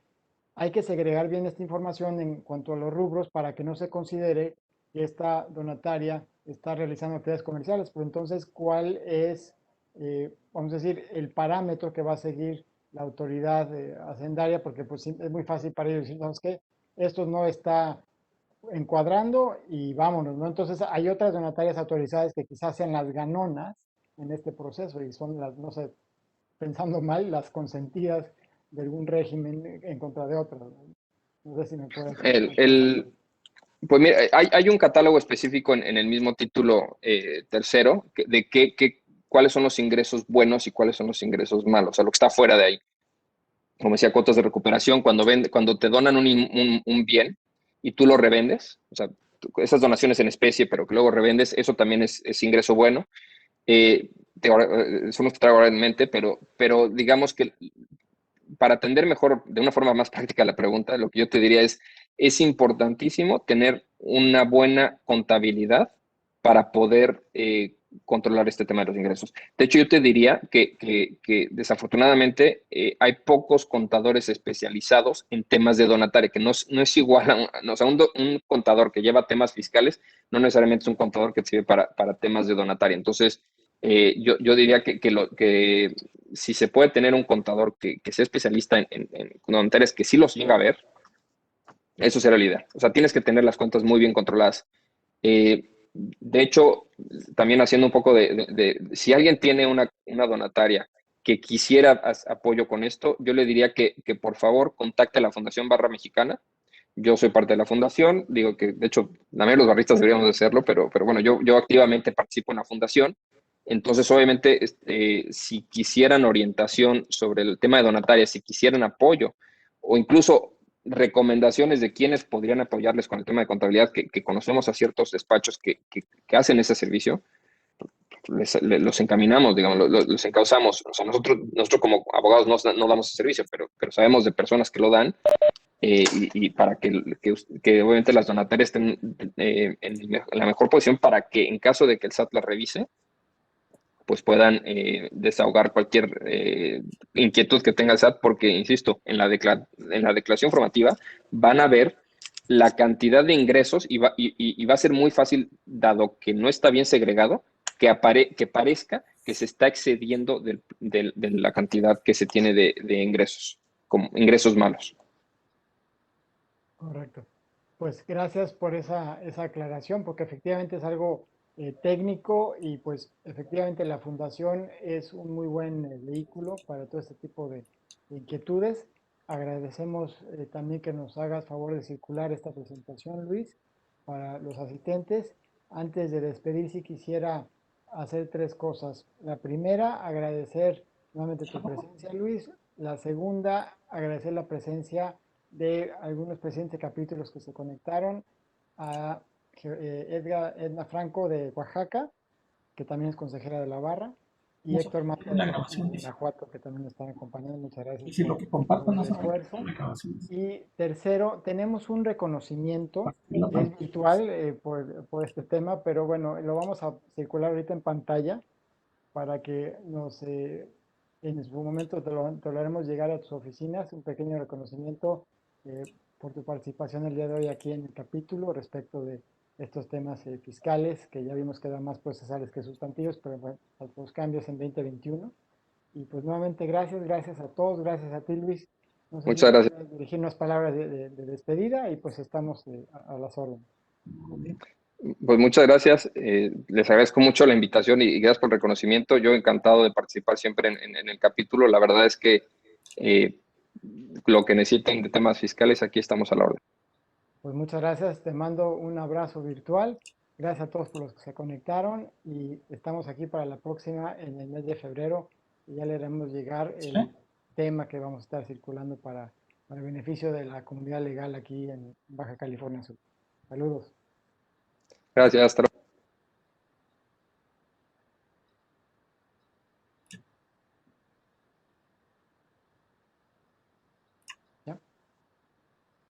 hay que segregar bien esta información en cuanto a los rubros para que no se considere que esta donataria está realizando actividades comerciales. Pero entonces, ¿cuál es, vamos a decir, el parámetro que va a seguir la autoridad hacendaria? Porque pues, es muy fácil para ellos decir, ¿sabes qué? Esto no está encuadrando y vámonos, ¿no? Entonces, hay otras donatarias autorizadas que quizás sean las ganonas en este proceso y son las, no sé, pensando mal, las consentidas de algún régimen en contra de otras. No sé si me puedes El, aclarar. el, pues mira, hay un catálogo específico en el mismo título tercero de cuáles son los ingresos buenos y cuáles son los ingresos malos, o sea, lo que está fuera de ahí. Como decía, cuotas de recuperación, cuando te donan un bien y tú lo revendes, o sea, esas donaciones en especie, pero que luego revendes, eso también es ingreso bueno. Son los que traigo ahora en mente, pero digamos que para atender mejor, de una forma más práctica la pregunta, lo que yo te diría es importantísimo tener una buena contabilidad para poder controlar este tema de los ingresos. De hecho, yo te diría que desafortunadamente hay pocos contadores especializados en temas de donataria, que no es igual o sea, un contador que lleva temas fiscales, no necesariamente es un contador que sirve para temas de donataria. Entonces, yo diría que si se puede tener un contador que sea especialista en donatarias, que sí los llega a ver, eso será la idea. O sea, tienes que tener las cuentas muy bien controladas. De hecho, también haciendo un poco si alguien tiene una donataria que quisiera apoyo con esto, yo le diría que por favor contacte a la Fundación Barra Mexicana. Yo soy parte de la fundación, digo que de hecho la mayoría de los barristas deberíamos de hacerlo, pero bueno, yo activamente participo en la fundación. Entonces, obviamente, si quisieran orientación sobre el tema de donatarias, si quisieran apoyo o incluso recomendaciones de quienes podrían apoyarles con el tema de contabilidad, que conocemos a ciertos despachos que hacen ese servicio, los encaminamos, digamos, los encauzamos. O sea, nosotros como abogados no damos ese servicio, pero sabemos de personas que lo dan y para que obviamente las donatarias estén en la mejor posición para que en caso de que el SAT la revise, pues puedan desahogar cualquier inquietud que tenga el SAT, porque, insisto, en la declaración formativa van a ver la cantidad de ingresos y va a ser muy fácil, dado que no está bien segregado, que parezca que se está excediendo de la cantidad que se tiene de ingresos, como ingresos malos. Correcto. Pues gracias por esa aclaración, porque efectivamente es algo técnico y pues efectivamente la fundación es un muy buen vehículo para todo este tipo de inquietudes. Agradecemos también que nos hagas favor de circular esta presentación, Luis, para los asistentes. Antes de despedir, si quisiera hacer tres cosas. La primera, agradecer nuevamente tu presencia, Luis. La segunda, agradecer la presencia de algunos presidentes de capítulos que se conectaron, a Edna Franco de Oaxaca, que también es consejera de la Barra, y Vamos a Héctor compartir Mata la de grabación, dice. Guanajuato, que también nos están acompañando. Muchas gracias Dice lo que compartan, por no el se van a esfuerzo. compartir la grabación. Dice. Y tercero, tenemos un reconocimiento, Compartir la es pantalla. virtual por este tema, pero bueno, lo vamos a circular ahorita en pantalla para que en su momento te lo haremos llegar a tus oficinas, un pequeño reconocimiento por tu participación el día de hoy aquí en el capítulo respecto de estos temas fiscales, que ya vimos que eran más procesales que sustantivos, pero bueno, los cambios en 2021. Y pues nuevamente gracias a todos, gracias a ti, Luis. No sé si Muchas gracias. quieres dirigir unas palabras de despedida y pues estamos a las órdenes. Pues muchas gracias. Les agradezco mucho la invitación y gracias por el reconocimiento. Yo encantado de participar siempre en el capítulo. La verdad es que lo que necesiten de temas fiscales, aquí estamos a la orden. Pues muchas gracias, te mando un abrazo virtual. Gracias a todos por los que se conectaron y estamos aquí para la próxima en el mes de febrero y ya le haremos llegar el tema que vamos a estar circulando para el beneficio de la comunidad legal aquí en Baja California Sur. Saludos. Gracias. Hasta luego.